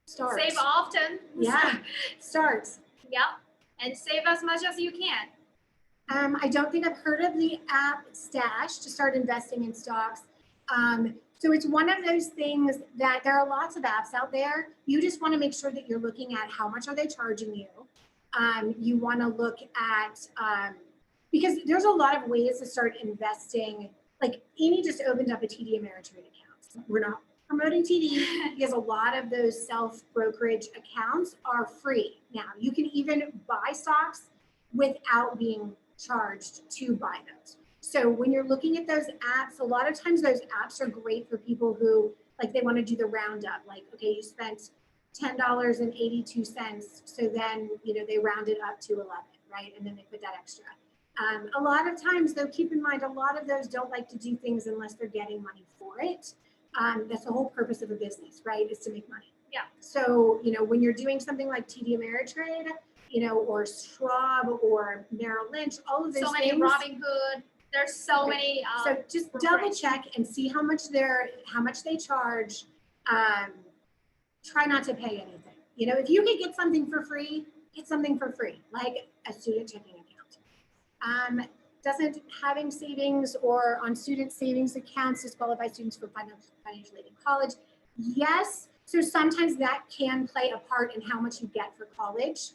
start. Save often. Yeah, start. Yep, and save as much as you can. I don't think I've heard of the app Stash to start investing in stocks. So it's one of those things that there are lots of apps out there. You just want to make sure that you're looking at how much are they charging you. You want to look at, because there's a lot of ways to start investing. Like Amy just opened up a TD Ameritrade account. We're not promoting TD because a lot of those self-brokerage accounts are free. Now, you can even buy stocks without being charged to buy those. So when you're looking at those apps, a lot of times those apps are great for people who like they want to do the roundup. Like, okay, you spent $10.82. So then, they round it up to 11, right? And then they put that extra. A lot of times though, keep in mind, a lot of those don't like to do things unless they're getting money for it. That's the whole purpose of a business, right? Is to make money. Yeah. So, when you're doing something like TD Ameritrade, or Schwab or Merrill Lynch, all of those so many things. Robinhood. There's so many. So just double check and see how much they charge. Try not to pay anything. If you could get something for free, get something for free, like a student checking account. Doesn't having savings or on student savings accounts disqualify students for financial aid in college? Yes. So sometimes that can play a part in how much you get for college.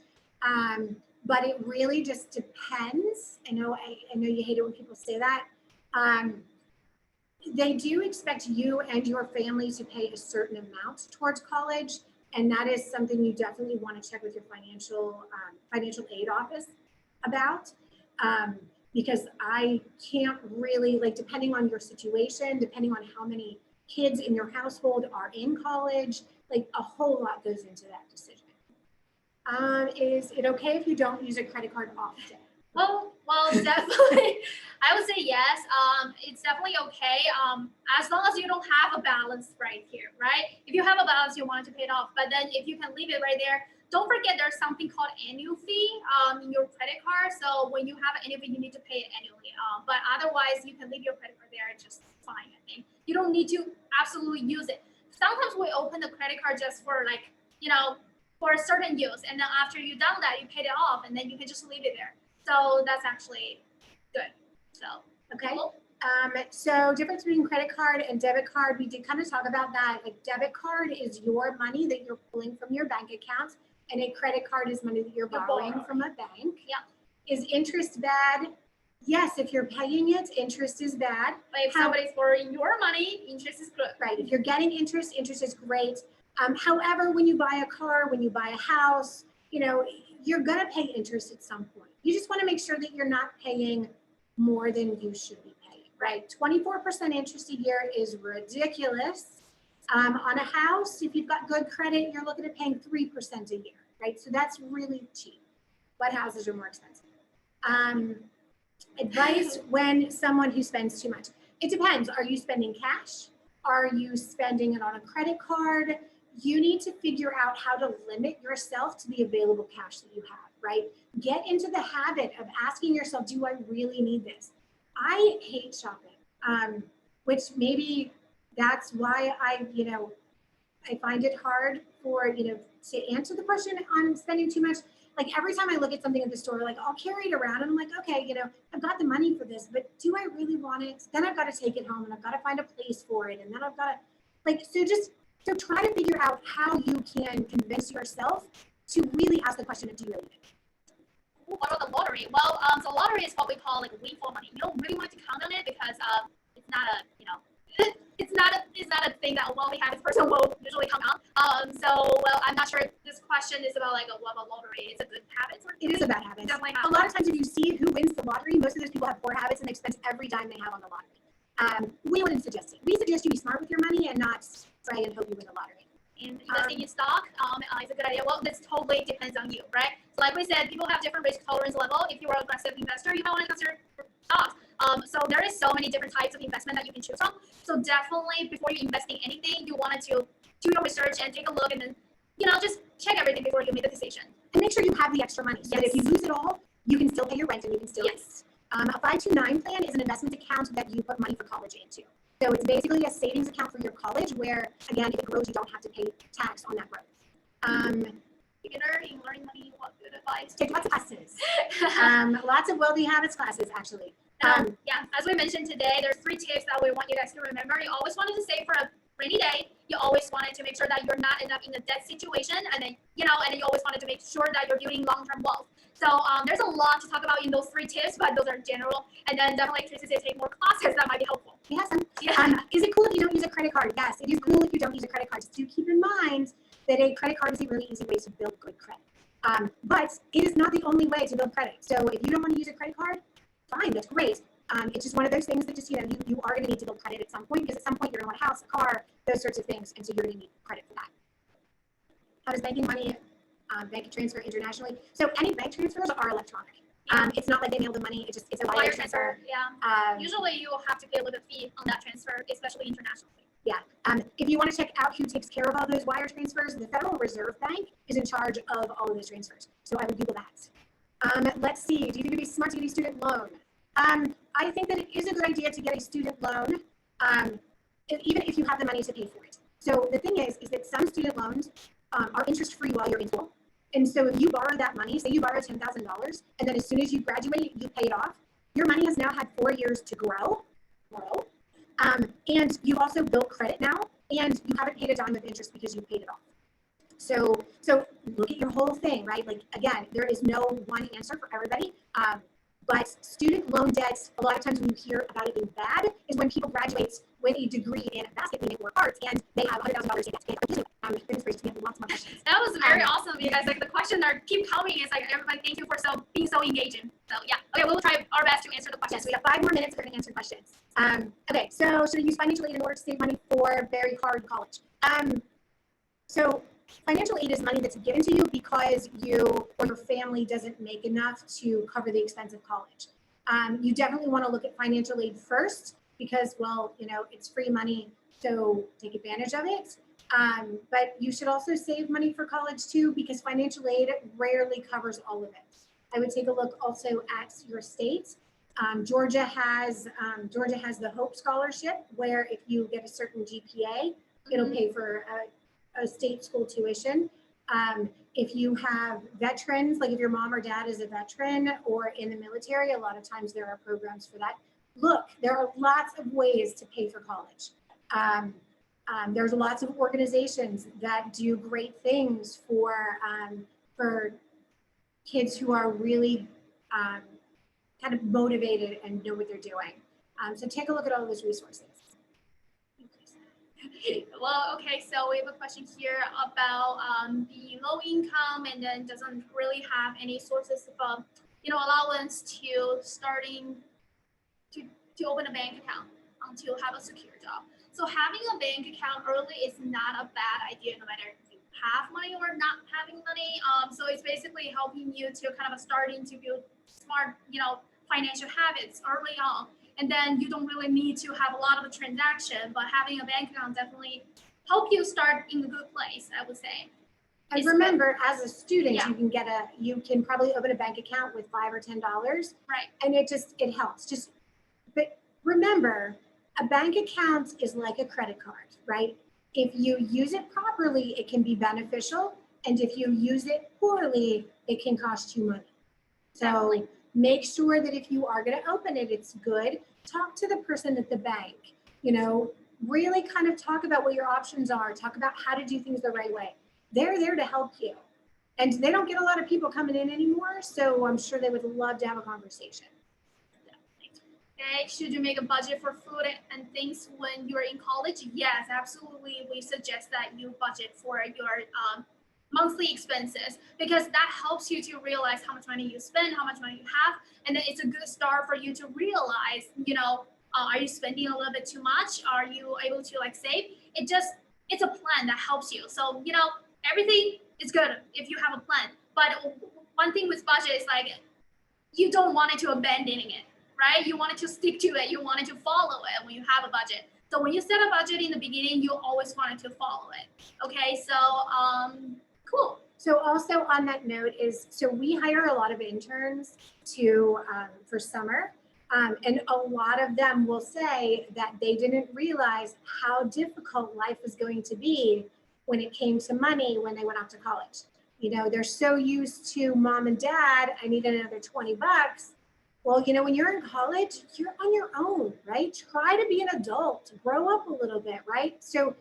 But it really just depends. I know you hate it when people say that. They do expect you and your family to pay a certain amount towards college. And that is something you definitely want to check with your financial aid office about. because I can't really, like, depending on your situation, depending on how many kids in your household are in college, like a whole lot goes into that decision. Is it okay if you don't use a credit card often? Well, definitely, I would say yes. It's definitely okay. As long as you don't have a balance right here, right? If you have a balance, you want to pay it off. But then if you can leave it right there, don't forget there's something called annual fee in your credit card. So when you have an annual fee, you need to pay it annually. But otherwise, you can leave your credit card there just fine. I think you don't need to absolutely use it. Sometimes we open the credit card just for like, for a certain use, and then after you've done that, you paid it off, and then you can just leave it there. So that's actually good. So Okay. cool. So difference between credit card and debit card, we did kind of talk about that. Like debit card is your money that you're pulling from your bank account, and a credit card is money that you're borrowing from a bank. Yeah. Is interest bad? Yes, if you're paying it, interest is bad. But if somebody's borrowing your money, interest is good. Right. If you're getting interest, interest is great. However, when you buy a car, when you buy a house, you're going to pay interest at some point. You just want to make sure that you're not paying more than you should be paying, right? 24% interest a year is ridiculous. On a house, if you've got good credit, you're looking at paying 3% a year, right? So that's really cheap. But houses are more expensive. Advice when someone who spends too much. It depends. Are you spending cash? Are you spending it on a credit card? You need to figure out how to limit yourself to the available cash that you have, right? Get into the habit of asking yourself, do I really need this? I hate shopping, which maybe that's why I find it hard for, to answer the question on spending too much. Like every time I look at something at the store, like I'll carry it around and I'm like, okay, I've got the money for this, but do I really want it? Then I've got to take it home and I've got to find a place for it. And then I've got to, so try to figure out how you can convince yourself to really ask the question of, do you really need it? What about the lottery? Well, the lottery is what we call like windfall money. You don't really want to count on it because it's not a, it's not a thing that a wealthy habits person will usually count on. Well, I'm not sure if this question is about like what about lottery? It's a good habit. It is a bad habit. Definitely a lot of times if you see who wins the lottery, most of those people have poor habits and they spend every dime they have on the lottery. We wouldn't suggest it. We suggest you be smart with your money and not pray and hope you win the lottery. And investing in stock is a good idea. Well, this totally depends on you, right? So like we said, people have different risk tolerance level. If you're an aggressive investor, you might want to consider stocks. So there is so many different types of investment that you can choose from. So definitely before you invest in anything, you wanted to do your research and take a look and then, just check everything before you make a decision. And make sure you have the extra money so that if you lose it all, you can still pay your rent and you can still eat. A 529 plan is an investment account that you put money for college into. So it's basically a savings account for your college where, again, if it grows, you don't have to pay tax on that growth. Beginner in learning money, what good advice? Take lots of classes. Lots of wealthy habits classes, actually. Yeah, as we mentioned today, there's 3 tips that we want you guys to remember. You always wanted to save for a rainy day. You always wanted to make sure that you're not end up in a debt situation, and then you always wanted to make sure that you're building long-term wealth. So there's a lot to talk about in those 3 tips, but those are general. And then definitely Tracy said take more classes that might be helpful. Yes. Is it cool if you don't use a credit card? Yes, it is cool if you don't use a credit card. Just do keep in mind that a credit card is a really easy way to build good credit. But it is not the only way to build credit. So if you don't want to use a credit card, fine, that's great. It's just one of those things that just, you are going to need to build credit at some point, because at some point you're going to want a house, a car, those sorts of things. And so you're going to need credit for that. How does banking money bank transfer internationally? So any bank transfers are electronic. It's not like they mail the money. It's a wire transfer. Yeah. Usually you have to pay a little fee on that transfer, especially internationally. Yeah. If you want to check out who takes care of all those wire transfers, the Federal Reserve Bank is in charge of all of those transfers. So I would Google that. Let's see. Do you think it'd be smart to get a student loan? I think that it is a good idea to get a student loan, even if you have the money to pay for it. So the thing is that some student loans are interest-free while you're in school. And so if you borrow that money, say you borrow $10,000, and then as soon as you graduate, you pay it off, your money has now had 4 years to grow. And you've also built credit now, and you haven't paid a dime of interest because you paid it off. So look at your whole thing, right? Like, again, there is no one answer for everybody. But student loan debt, a lot of times when you hear about it being bad, is when people graduate with a degree in basket weaving or arts and they have $100,000 in debt to pay. We have lots more questions. That was very awesome, you guys. Like the questions are keep coming. It's like everybody, thank you for being so so engaging. So yeah, okay, we'll try our best to answer the questions. Yes, we have 5 more minutes. We're going to answer questions. Okay, so should I use financial aid in order to save money for very hard college? So financial aid is money that's given to you because you or your family doesn't make enough to cover the expense of college. You definitely want to look at financial aid first because, well, it's free money, so take advantage of it. But you should also save money for college too because financial aid rarely covers all of it. I would take a look also at your state. Georgia has the Hope Scholarship, where if you get a certain GPA, it'll pay for a state school tuition. If you have veterans, like if your mom or dad is a veteran or in the military, a lot of times there are programs for that. Look, there are lots of ways to pay for college. There's lots of organizations that do great things for kids who are really kind of motivated and know what they're doing. So take a look at all those resources. Well, okay, so we have a question here about the low income and then doesn't really have any sources of allowance to starting to open a bank account to have a secure job. So having a bank account early is not a bad idea, no matter if you have money or not having money. So it's basically helping you to kind of starting to build smart, financial habits early on. And then you don't really need to have a lot of a transaction, but having a bank account definitely help you start in a good place, I would say. And remember, as a student, Yeah. you can probably open a bank account with $5 or $10. Right. And it helps. But remember, a bank account is like a credit card, right? If you use it properly, it can be beneficial. And if you use it poorly, it can cost you money. So Definitely. make sure that if you are going to open it, it's good. Talk to the person at the bank, really kind of talk about what your options are. Talk about how to do things the right way. They're there to help you. And they don't get a lot of people coming in anymore. So I'm sure they would love to have a conversation. Okay, should you make a budget for food and things when you're in college? Yes, absolutely. We suggest that you budget for your monthly expenses because that helps you to realize how much money you spend, how much money you have, and then it's a good start for you to realize, are you spending a little bit too much? Are you able to save? It's a plan that helps you. So, everything is good if you have a plan. But one thing with budget is you don't want it to abandoning it, right? You want it to stick to it. You want it to follow it when you have a budget. So when you set a budget in the beginning, you always want it to follow it. Okay, so cool. So also on that note so we hire a lot of interns for summer. And a lot of them will say that they didn't realize how difficult life was going to be when it came to money when they went off to college. They're so used to mom and dad, I need another $20. Well, when you're in college, you're on your own, right? Try to be an adult, grow up a little bit, right? So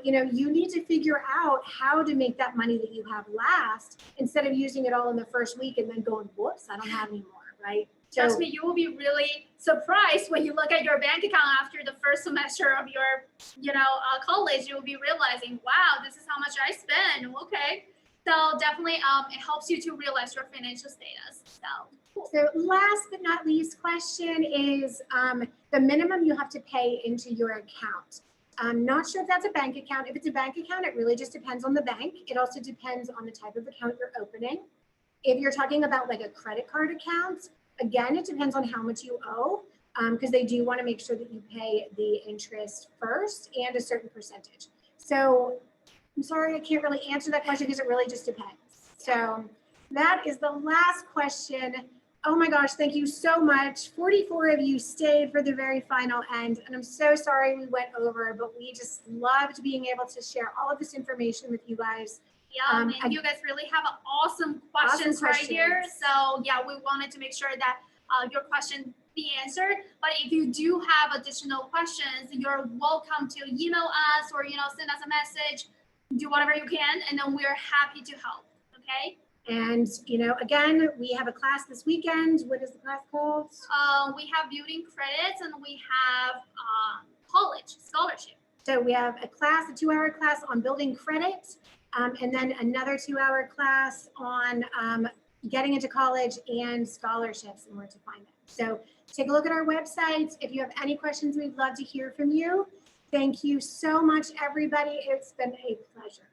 you need to figure out how to make that money that you have last instead of using it all in the first week and then going, whoops, I don't have any more, right? Trust me, you will be really surprised when you look at your bank account after the first semester of your, college. You will be realizing, wow, this is how much I spend. Okay, so definitely, it helps you to realize your financial status. So last but not least question is the minimum you have to pay into your account. I'm not sure if that's a bank account. If it's a bank account, it really just depends on the bank. It also depends on the type of account you're opening. If you're talking about a credit card account, again, it depends on how much you owe because they do want to make sure that you pay the interest first and a certain percentage. So I'm sorry, I can't really answer that question because it really just depends. So that is the last question. Oh my gosh, thank you so much. 44 of you stayed for the very final end, and I'm so sorry we went over, but we just loved being able to share all of this information with you guys. Yeah, and you guys really have awesome questions right here. So yeah, we wanted to make sure that your question be answered. But if you do have additional questions, you're welcome to email us or send us a message. Do whatever you can, and then we're happy to help. Okay. And again, we have a class this weekend. What is the class called? We have building credits, and we have college scholarship. So we have a 2-hour class on building credit, and then another 2-hour class on getting into college and scholarships and where to find them. So take a look at our website. If you have any questions, we'd love to hear from you. Thank you so much, everybody. It's been a pleasure.